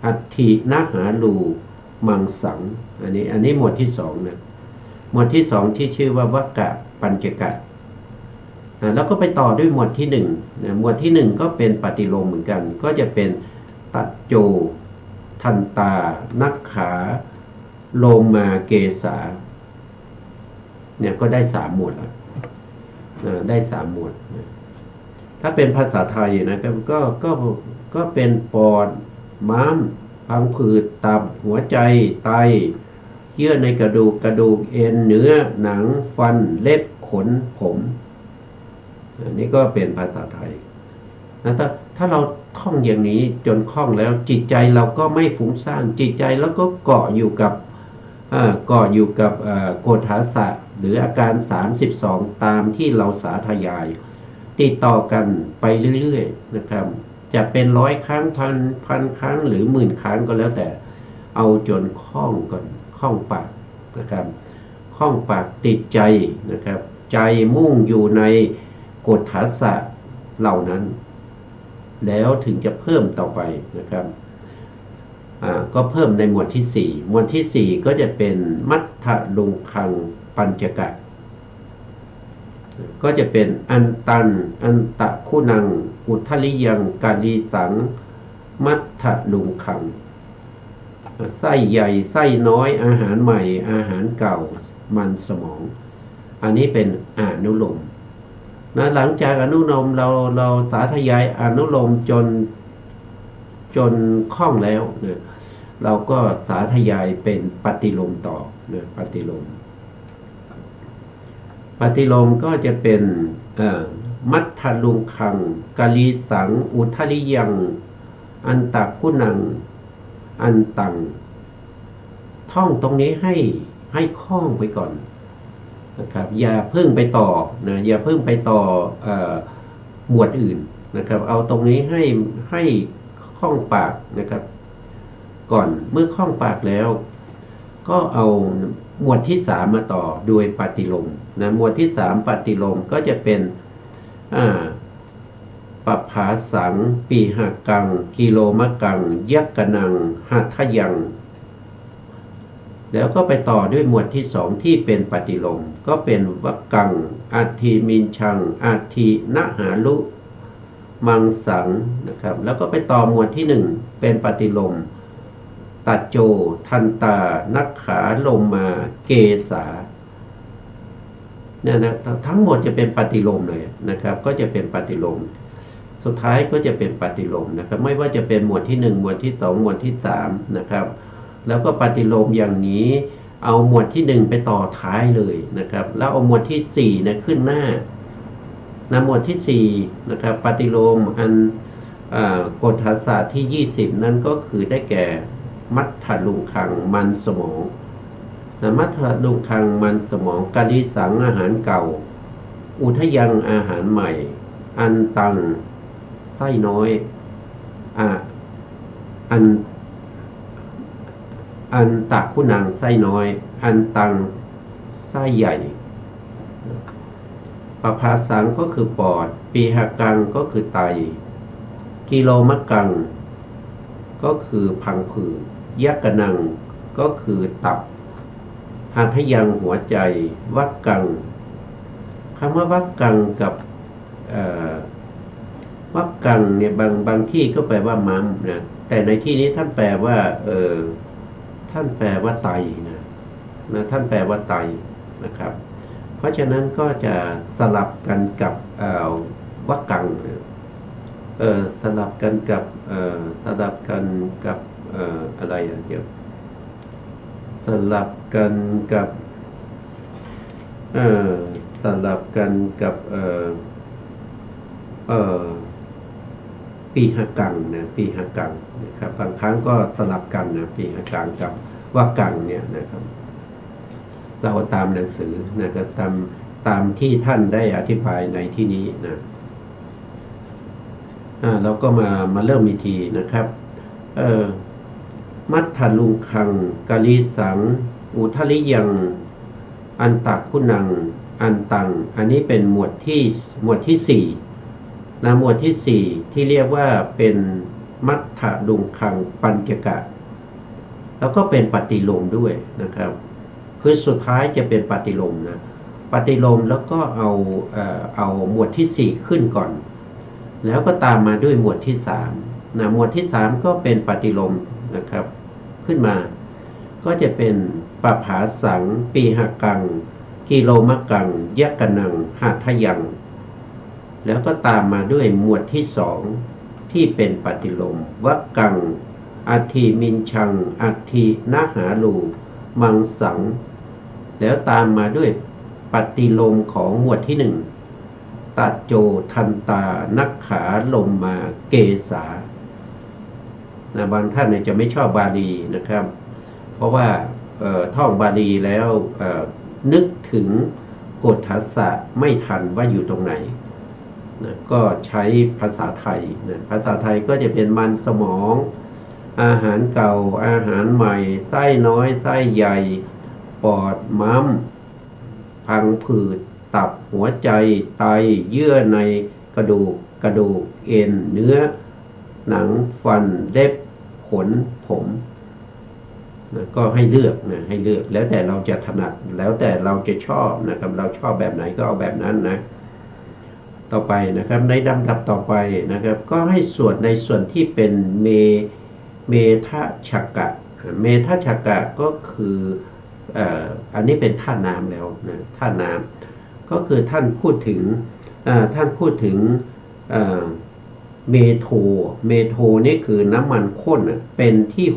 อัตถินาหาลูมังสังอันนี้หมวดที่สองนะหมวดที่สองที่ชื่อว่าวรรคปัญจกะแล้วก็ไปต่อด้วยหมวดที่หนึ่งหมวดที่หนึ่งก็เป็นปฏิโลมเหมือนกันก็จะเป็นตัดโจทันตานักขาโลมาเกสาเนี่ยก็ได้สามหมวดแล้วได้สามหมวดถ้าเป็นภาษาไทยนะครับก็เป็นปอดม้ามพังผืดตับหัวใจไตเยื่อในกระดูกเอ็นเนื้อหนังฟันเล็บขนผมอันนี้ก็เป็นภาษาไทยนะถ้าเราท่องอย่างนี้จนคล่องแล้วจิตใจเราก็ไม่ฟุ้งซ่านจิตใจแล้วก็เกาะอยู่กับโกฏฐาสะหรืออาการ32ตามที่เราสาธยายติดต่อกันไปเรื่อยๆนะครับจะเป็น100 ครั้งพันครั้งหรือ10,000 ครั้งก็แล้วแต่เอาจนคล่องก่อนคล่องปากนะครับคล่องปากติดใจนะครับใจมุ่งอยู่ในโกฏฐาสะเหล่านั้น แล้วถึงจะเพิ่มต่อไปนะครับก็เพิ่มในหมวดที่ 4หมวดที่ 4ก็จะเป็นมัทธลุงคังปัญจกะก็จะเป็นอันตันอันตะคุณังอุทลิยังกาลีสังมัทธลุงคังไส้ใหญ่ไส้น้อยอาหารใหม่อาหารเก่ามันสมองอันนี้เป็นอนุโลมนะหลังจากอนุโลมเราสาธยายอนุโลมจนคล่องแล้วนะเราก็สาธยายเป็นปฏิโลมต่อนะปฏิโลมก็จะเป็นมัทธลุงคังกาลีสังอุทลิยังอันตะคุณังอันตังท่องตรงนี้ให้คล่องไปก่อนนะครับอย่าเพิ่งไปต่อนะอย่าเพิ่งไปต่อหมวดอื่นนะครับเอาตรงนี้ให้คล่องปากนะครับก่อนเมื่อคล่องปากแล้วก็เอาหมวดที่ 3มาต่อโดยปฏิโลมนะหมวดที่ 3ปฏิโลมก็จะเป็นปภาสังปีหากังกิโลมะกังยักกนังหัตถยังแล้วก็ไปต่อด้วยหมวดที่ 2ที่เป็นปฏิโลมก็เป็นวักกังอัตถิมินชังอัตถินะหาลุมังสังนะครับแล้วก็ไปต่อหมวดที่ 1เป็นปฏิโลมตัดโจทันตานักขาลงมาเกษาเนี่ยนะทั้งหมดจะเป็นปฏิโลมเลยนะครับก็จะเป็นปฏิโลมสุดท้ายก็จะเป็นปฏิโลมนะครับไม่ว่าจะเป็นหมวดที่ 1หมวดที่ 2หมวดที่ 3นะครับแล้วก็ปฏิโลมอย่างนี้เอาหมวดที่ 1ไปต่อท้ายเลยนะครับแล้วเอาหมวดที่4นะขึ้นหน้าหมวดที่4นะครับปฏิโลมอันกฎศาสตร์ที่20นั่นก็คือได้แก่มัทธลุงคังมันสมองมัทธลุงคังมันสมองกาลิสังอาหารเก่าอุทยังอาหารใหม่อันตังไส้น้อยอันตะคุณังไส้น้อยอันตังไส้ใหญ่ปภาสังก็คือปอดปีหกังก็คือไตกิโลมะกังก็คือพังผืดยักกนังก็คือตับหัตถยังหัวใจวักกังคำว่าวักกังกับวักกังเนี่ยบางที่ก็แปลว่าม้ามนะแต่ในที่นี้ท่านแปลว่าท่านแปลว่าไตนะท่านแปลว่าไตนะครับเพราะฉะนั้นก็จะสลับกันกับวักกังสลับกันกับอะไรเดี๋ยวสลับกันกับปีหกังนะปีหกังนะครับบางครั้งก็สลับกันนะปีหกังกับวักกังเนี่ยนะครับเราตามหนังสือนะครับตามที่ท่านได้อธิบายในที่นี้นะเราก็มาเริ่มวิธีนะครับมัทธลุงคังกาลีสังอุทลิยังอันตะคุณังอันตังอันนี้เป็นหมวดที่4นะหมวดที่ 4ที่เรียกว่าเป็นมัทธลุงคังปัญจกะแล้วก็เป็นปฏิโลมด้วยนะครับคือสุดท้ายจะเป็นปฏิโลมนะปฏิโลมแล้วก็เอาหมวดที่ 4ขึ้นก่อนแล้วก็ตามมาด้วยหมวดที่3นะหมวดที่ 3ก็เป็นปฏิโลมนะครับขึ้นมาก็จะเป็นปภาสังปีหกังกิโลมะกังยักกนังหัตถยังแล้วก็ตามมาด้วยหมวดที่ 2ที่เป็นปฏิโลมวักกังอัตถิมินชังอัตถินะหาลูมังสังแล้วตามมาด้วยปฏิโลมของหมวดที่ 1ตัดโจทันตานักขาลมมาเกษาบางท่านจะไม่ชอบบาลีนะครับเพราะว่าท่องบาลีแล้วนึกถึงกฎทัสสะไม่ทันว่าอยู่ตรงไหนนะก็ใช้ภาษาไทยนะภาษาไทยก็จะเป็นมันสมองอาหารเก่าอาหารใหม่ไส้น้อยไส้ใหญ่ปอดม้ามพังผืดตับหัวใจไตเยื่อในกระดูกเอ็นเนื้อ หนังฟันเล็บขนผมนะก็ให้เลือกนะให้เลือกแล้วแต่เราจะถนัดแล้วแต่เราจะชอบนะครับเราชอบแบบไหนก็เอาแบบนั้นนะต่อไปนะครับในลำดับต่อไปนะครับก็ให้สวดในส่วนที่เป็นเมทชักกะเมทชักกะก็คืออันนี้เป็นธาตุน้ำแล้วนะธาตุน้ำก็คือท่านพูดถึงเมโทนี่คือน้ำมันข้นเป็นที่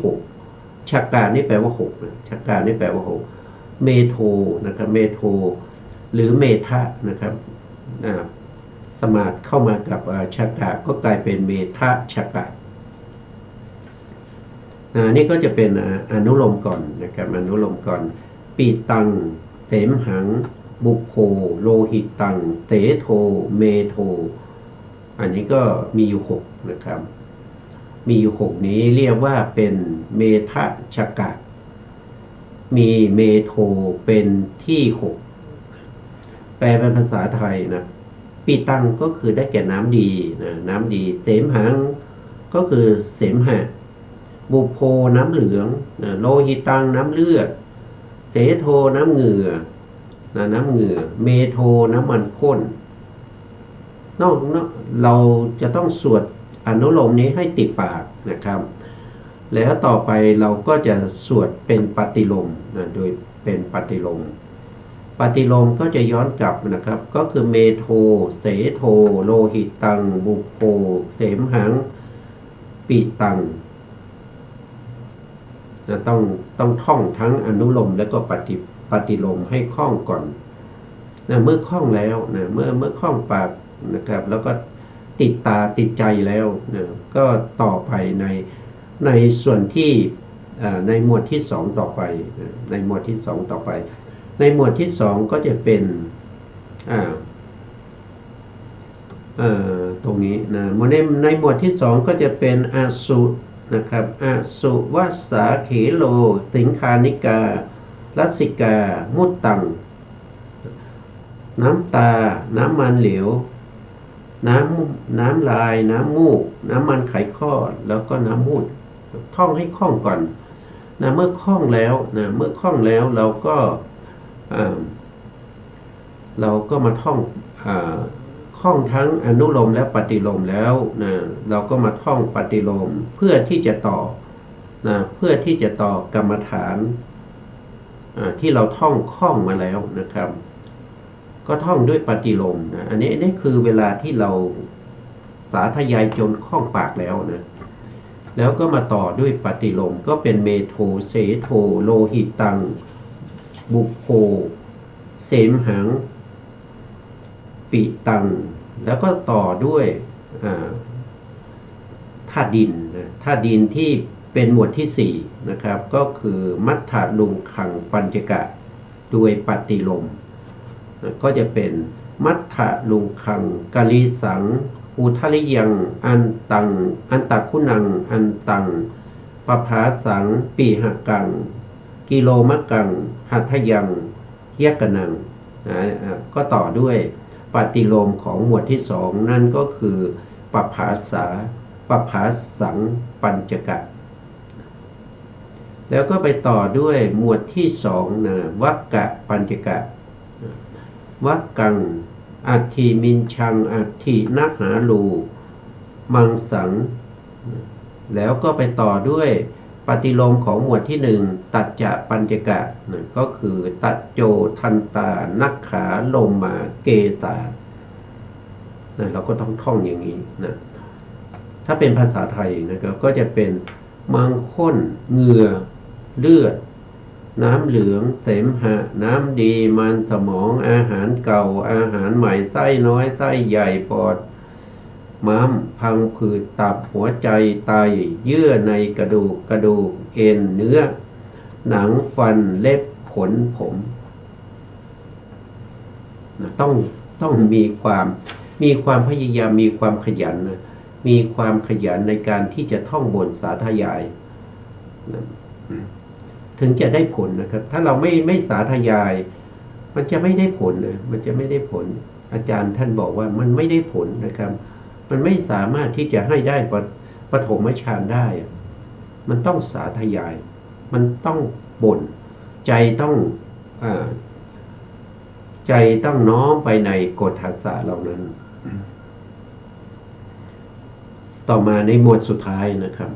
6ชักกะนี่แปลว่า6นะชักกะนี่แปลว่า6เมโทนะครับเมโทหรือเมทะนะครับสมาธิเข้ามากับชักกะก็กลายเป็นเมทะชักกะนี่ก็จะเป็นอนุโลมก่อนนะครับอนุโลมก่อนปีตังเสมหังบุโพโลหิตตังเตโทเมโทอันนี้ก็มีอยู่6นะครับมีอยู่6นี้เรียกว่าเป็นเมทะชักกะมีเมโทเป็นที่6แปลเป็นภาษาไทยนะปีตังก็คือได้แก่น้ำดีนะน้ำดีเสมหังก็คือเสมหะบุโพน้ำเหลืองโลหิตังน้ำเลือดเตโทน้ำเหงื่อน้ำเหงื่อเมโทน้ำมันข้นนอกเราจะต้องสวดอนุโลมนี้ให้ติดปากนะครับแล้วต่อไปเราก็จะสวดเป็นปฏิโลมนะโดยเป็นปฏิโลมก็จะย้อนกลับนะครับก็คือเมโทเสโทโลหิตตังบุโพเสมหังปิตังนะต้องท่องทั้งอนุโลมแล้วก็ปฏิโลมให้คล่องก่อนนะเมื่อคล่องแล้วนะเมื่อคล่องปากนะครับแล้วก็ติดตาติดใจแล้วนะก็ต่อไปในส่วนที่ในหมวดที่2ต่อไปในหมวดที่2ต่อไปในหมวดที่2ก็จะเป็นตรงนี้นะในหมวดที่2ก็จะเป็นอสุนะครับอสุวัสสาเขโลสิงคานิกาลัสสิกามุตตังน้ำตาน้ำมันเหลวน้ำลายน้ำมูกน้ำมันไขข้อแล้วก็น้ำมูดท่องให้คล่องก่อนนะเมื่อคล่องแล้วเราก็มาท่องคล่องทั้งอนุโลมและปฏิโลมแล้วนะเราก็มาท่องปฏิโลมเพื่อที่จะต่อกรรมฐานที่เราท่องคล่องมาแล้วนะครับก็ท่องด้วยปฏิโลมนะอันนี้คือเวลาที่เราสาธยายจนคล่องปากแล้วนะแล้วก็มาต่อด้วยปฏิโลมก็เป็นเมโทเสโทโลหิตตังบุโพเสมหังปิตังแล้วก็ต่อด้วยธาตุดินนะธาตุดินที่เป็นหมวดที่4นะครับก็คือมัทธาลุงคังปัญจกะด้วยปฏิโลมก็จะเป็นมัทธลุงคังกาลีสังอุทลิยังอันตักคุณังอันตังปภาสังปีหกังกิโลมะกังหัตถยังยกนังก็ต่อด้วยปฏิโลมของหมวดที่2นั่นก็คือปภาสังปัญจกะแล้วก็ไปต่อด้วยหมวดที่2นะวักกะปัญจกะวักกังอัตถิมินชังอัตถินักหาลูมังสังแล้วก็ไปต่อด้วยปฏิโลมของหมวดที่1ตัจจะปัญจกะก็คือตัจโจทันตานักขาโลมาเกตาเราก็ต้องท่องอย่างนี้นะถ้าเป็นภาษาไทยนะครับก็จะเป็นมังค้นเหงื่อเลือดน้ำเหลืองเสมหะน้ำดีมันสมองอาหารเก่าอาหารใหม่ไส้น้อยไส้ใหญ่ปอดม้ามพังผืดตับหัวใจไตเยื่อในกระดูกเอ็นเนื้อหนังฟันเล็บขนผมต้องมีความพยายามมีความขยันนะมีความขยันในการที่จะท่องบนสาธยายนะถึงจะได้ผลนะครับถ้าเราไม่สาธยายมันจะไม่ได้ผลนะมันจะไม่ได้ผลอาจารย์ท่านบอกว่ามันไม่ได้ผลนะครับมันไม่สามารถที่จะให้ได้ ปฐมฌานได้มันต้องสาธยายมันต้องบ่นใจต้องใจต้องน้อมไปในกฎทัสสะเหล่านั้นต่อมาในหมวดสุดท้ายนะครับ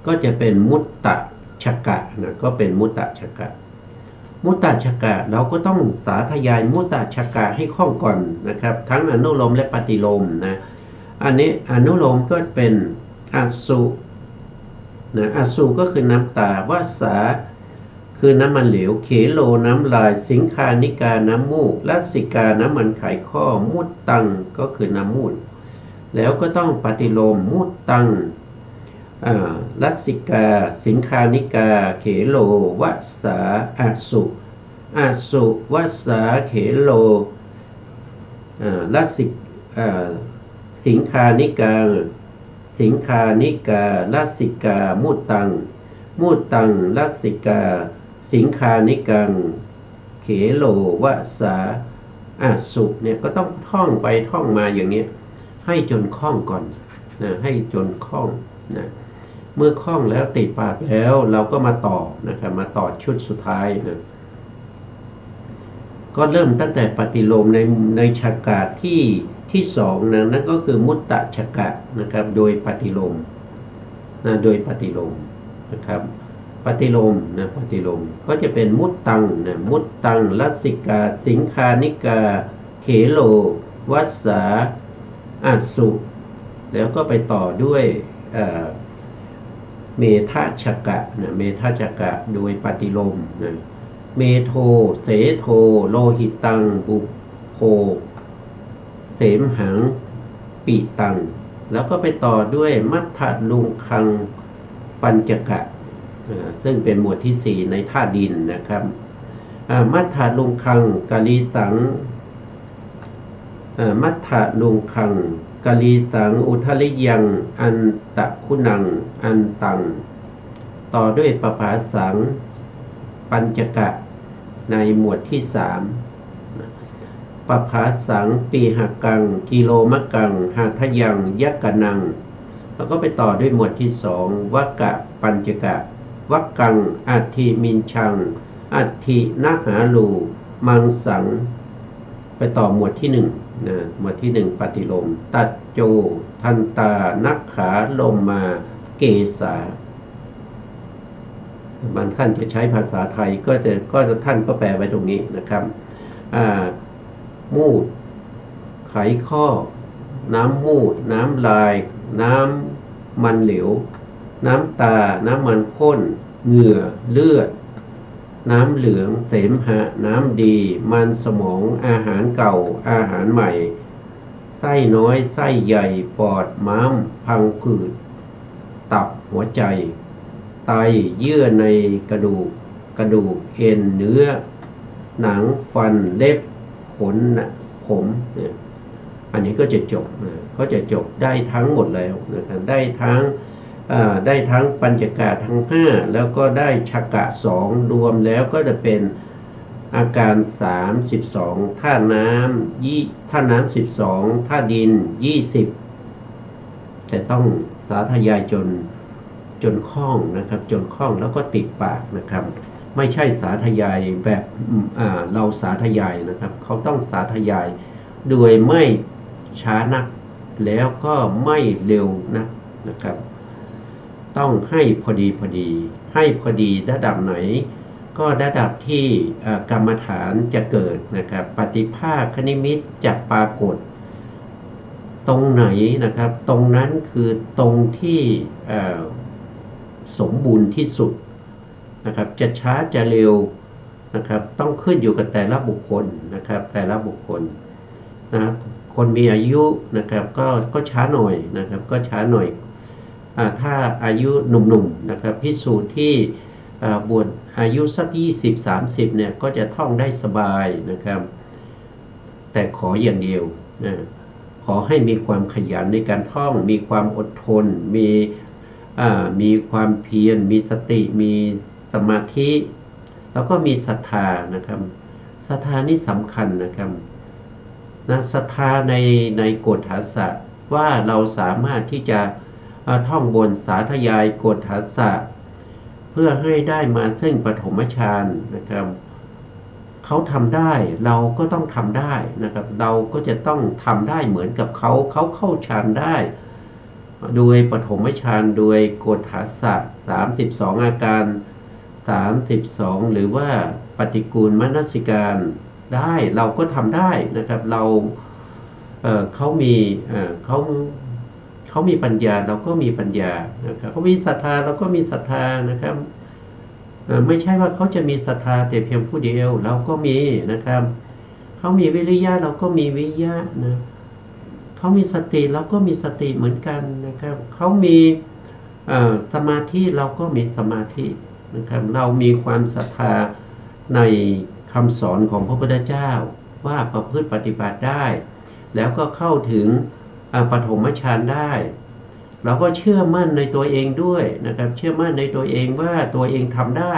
ก็จะเป็นมุตตะชกะนะก็เป็นมุตตะชกะมุตตะชกะเราก็ต้องสาธยายมุตตะชกะให้คล่องก่อนนะครับทั้งอนุโลมและปฏิโลมนะอันนี้อนุโลมก็เป็นอสุนะอสุก็คือน้ำตาวาสาคือน้ำมันเหลวเขโลน้ำลายสิงคานิกาน้ำมูกลัสสิกาน้ำมันไขข้อมุตตังก็คือน้ำมูดแล้วก็ต้องปฏิโลมมุตตังลัสสิกาสิงคานิกาเขโลวัสสาอสุวัสสาเขโลลัสสิสิงคานิกาลัสสิกามุตตังลัสสิกาสิงคานิกังเขโลวัสสาอสุเนี่ยก็ต้องท่องไปท่องมาอย่างนี้ให้จนคล่องก่อนนะให้จนคล่องนะเมื่อคล่องแล้วติดปากแล้วเราก็มาต่อนะครับมาต่อชุดสุดท้ายนะก็เริ่มตั้งแต่ปฏิโลมในฉากาที่สองนะนั่นก็คือมุตตะฉกะนะครับโดยปฏิโลมนะโดยปฏิโลมนะครับปฏิโลมนะปฏิโลมก็จะเป็นมุตตังนะมุตตังลัสสิกาสิงคานิกาเขโลวัสสาอสุแล้วก็ไปต่อด้วยเมทะชกะนะเมทะชกะโดยปฏิโลมนะเมโทเสโทโลหิตังบุโภเสมหังปิตังแล้วก็ไปต่อด้วยมัทธลุงคังปัญจกะซึ่งเป็นหมวดที่4ในธาตุดินนะครับมัทธลุงคังกะลีตังมัทธลุงคังกะลีตังอุทลิยังอันตะคุณังอันตังต่อด้วยปภาสังปัญจกะในหมวดที่3ปภาสังปีหกังกิโลมะกังหาทยังยักกนังแล้วก็ไปต่อด้วยหมวดที่2วักกะปัญจกะวักกังอัตถิมินชังอัตถินาหาลูมังสังไปต่อหมวดที่1นะหมวดที่1ปฏิโลมตัดโจทันตานักขาลมมาเกสาบางท่านจะใช้ภาษาไทยก็ท่านก็แปลไว้ตรงนี้นะครับมูดไขข้อน้ำมูดน้ำลายน้ำมันเหลวน้ำตาน้ำมันข้นเหงื่อเลือดน้ำเหลืองเสมหะน้ำดีมันสมองอาหารเก่าอาหารใหม่ไส้น้อยไส้ใหญ่ปอดม้ามพังผืดตับหัวใจไตเยื่อในกระดูกเอ็นเนื้อหนังฟันเล็บขนผมเนี่ยอันนี้ก็จะจบได้ทั้งหมดแล้วนะครับได้ทั้งปัญจกะทั้ง5แล้วก็ได้ชกะ2รวมแล้วก็จะเป็นอาการ32ธาตุน้ำ12ธาตุดิน20แต่ต้องสาธยายจนคล่องนะครับจนคล่องแล้วก็ติดปากนะครับไม่ใช่สาธยายแบบเราสาธยายนะครับเขาต้องสาธยายโดยไม่ช้านักแล้วก็ไม่เร็วนะครับต้องให้พอดีให้พอดีระดับไหนก็ระดับที่กรรมฐานจะเกิดนะครับปฏิภาคนิมิตจะปรากฏตรงไหนนะครับตรงนั้นคือตรงที่สมบูรณ์ที่สุดนะครับจะช้าจะเร็วนะครับต้องขึ้นอยู่กับแต่ละบุคคลนะครับแต่ละบุคคลนะคนมีอายุนะครับก็ช้าหน่อยนะครับก็ช้าหน่อยถ้าอายุหนุ่มๆนะครับพิสูจน์ที่บวชอายุสัก20-30เนี่ยก็จะท่องได้สบายนะครับแต่ขออย่างเดียวนะขอให้มีความขยันในการท่องมีความอดทนมีความเพียรมีสติมีสมาธิแล้วก็มีศรัทธานะครับศรัทธานี่สำคัญนะครับ นะศรัทธาในโกฏฐัสสะว่าเราสามารถที่จะท่องบนสาธยายโกฏฐัสสะเพื่อให้ได้มาซึ่งปฐมฌานนะครับเขาทำได้เราก็ต้องทำได้นะครับเราก็จะต้องทำได้เหมือนกับเขาเข้าฌานได้โดยปฐมฌานโดยโกฏฐัสสะ32อาการ32หรือว่าปฏิกูลมนสิการได้เราก็ทำได้นะครับเราเขามีเขามีปัญญาเราก็มีปัญญานะครับเขามีศรัทธาเราก็มีศรัทธานะครับไม่ใช่ว่าเขาจะมีศรัทธาแต่เพียงผู้เดียวเราก็มีนะครับเขามีวิริยะเราก็มีวิริยะนะเขามีสติเราก็มีสติเหมือนกันนะครับเขามีสมาธิเราก็มีสมาธินะครับเรามีความศรัทธาในคำสอนของพระพุทธเจ้าว่าประพฤติปฏิบัติได้แล้วก็เข้าถึงปฐมฌานได้เราก็เชื่อมั่นในตัวเองด้วยนะครับเชื่อมั่นในตัวเองว่าตัวเองทำได้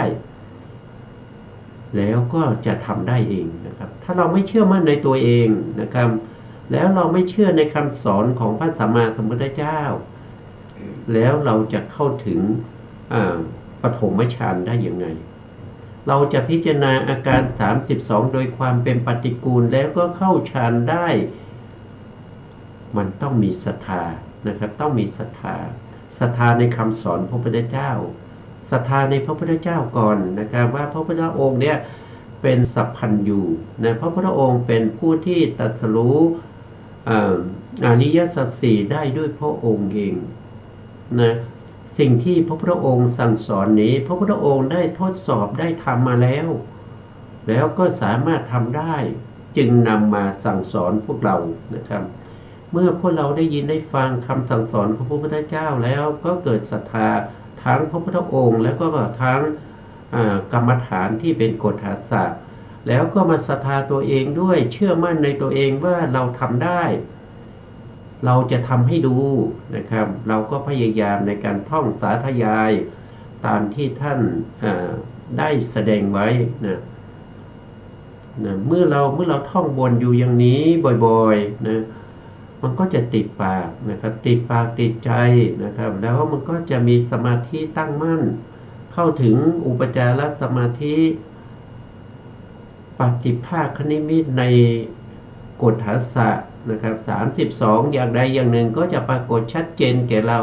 แล้วก็จะทำได้เองนะครับถ้าเราไม่เชื่อมั่นในตัวเองนะครับแล้วเราไม่เชื่อในคำสอนของพระสัมมาสัมพุทธเจ้าแล้วเราจะเข้าถึงปฐมฌานได้ยังไงเราจะพิจารณาอาการ32โดยความเป็นปฏิกูลแล้วก็เข้าฌานได้มันต้องมีศรัทธานะครับต้องมีศรัทธาในคำสอนพระพุทธเจ้าศรัทธาในพระพุทธเจ้าก่อนนะครับว่าพระพุทธองค์เนี่ยเป็นสัพพัญญูนะพระพุทธองค์เป็นผู้ที่ตรัสรู้อริยสัจสี่ได้ด้วยพระองค์เองนะสิ่งที่พระพุทธองค์สั่งสอนนี้พระพุทธองค์ได้ทดสอบได้ทำมาแล้วก็สามารถทำได้จึงนำมาสั่งสอนพวกเรานะครับเมื่อพวกเราได้ยินได้ฟังคำสั่งสอนของพระพุทธเจ้าแล้วก็เกิดศรัทธาทั้งพระพุทธองค์แล้วก็ทั้งกรรมฐานที่เป็นโกฏฐัสสะแล้วก็มาศรัทธาตัวเองด้วยเชื่อมั่นในตัวเองว่าเราทำได้เราจะทำให้ดูนะครับเราก็พยายามในการท่องสาธยายตามที่ท่านได้แสดงไว้นะเมื่อเราท่องบนอยู่อย่างนี้บ่อยๆนะมันก็จะติดปากนะครับติดปากติดใจนะครับแล้วมันก็จะมีสมาธิตั้งมั่นเข้าถึงอุปจารสมาธิปฏิภาคนิมิตในโกฏฐัสสะนะครับ32อย่างใดอย่างหนึ่งก็จะปรากฏชัดเจนแก่เรา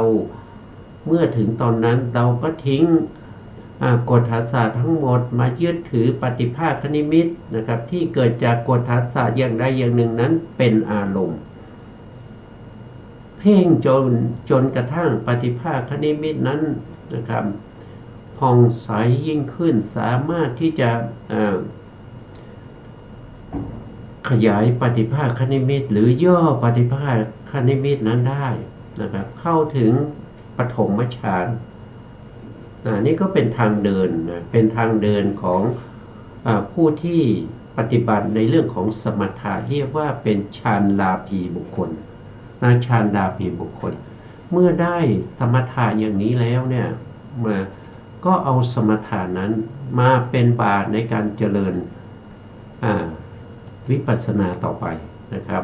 เมื่อถึงตอนนั้นเราก็ทิ้งโกฏฐัสสะทั้งหมดมายึดถือปฏิภาคนิมิตนะครับที่เกิดจากโกฏฐัสสะอย่างใดอย่างหนึ่งนั้นเป็นอารมณ์เพ่งจนกระทั่งปฏิภาคนิมิตนั้นนะครับผ่องใสยิ่งขึ้นสามารถที่จะขยายปฏิภาคนิมิตหรือย่อปฏิภาคนิมิตนั้นได้นะครับเข้าถึงปฐมฌานนี่ก็เป็นทางเดินนะเป็นทางเดินของผู้ที่ปฏิบัติในเรื่องของสมถะเรียกว่าเป็นฌานลาภีบุคคลฌานลาภีบุคคลเมื่อได้สมถะอย่างนี้แล้วเนี่ยก็เอาสมถะนั้นมาเป็นบาตรในการเจริญวิปัสสนาต่อไปนะครับ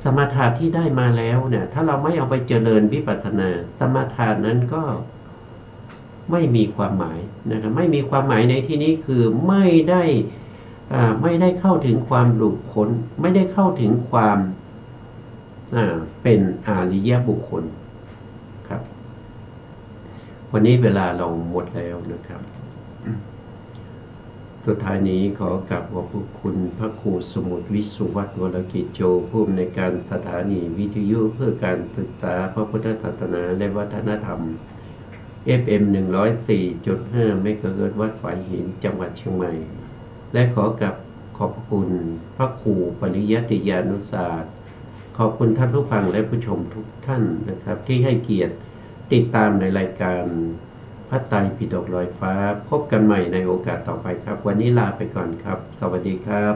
สมถะที่ได้มาแล้วเนี่ยถ้าเราไม่เอาไปเจริญวิปัสสนาสมถะนั้นก็ไม่มีความหมายนะครับไม่มีความหมายในที่นี้คือไม่ได้เข้าถึงความหลุดพ้นไม่ได้เข้าถึงความเป็นอริยบุคคลครับวันนี้เวลาเราหมดแล้วนะครับสุดท้ายนี้ขอกราบขอบคุณพระครูสมุทรวิสุวัฒน์วรกิจโจผู้อำนวยการสถานีวิทยุเพื่อการศึกษาพระพุทธศาสนาและวัฒนธรรม FM 104.5 เมกะเฮิรตซ์วัดฝายหินจังหวัดเชียงใหม่และขอกราบขอบคุณพระครูปริยัติยานุศาสตร์ขอบคุณท่านผู้ฟังและผู้ชมทุกท่านนะครับที่ให้เกียรติติดตามในรายการพระไตรปิฎกลอยฟ้าพบกันใหม่ในโอกาสต่อไปครับวันนี้ลาไปก่อนครับสวัสดีครับ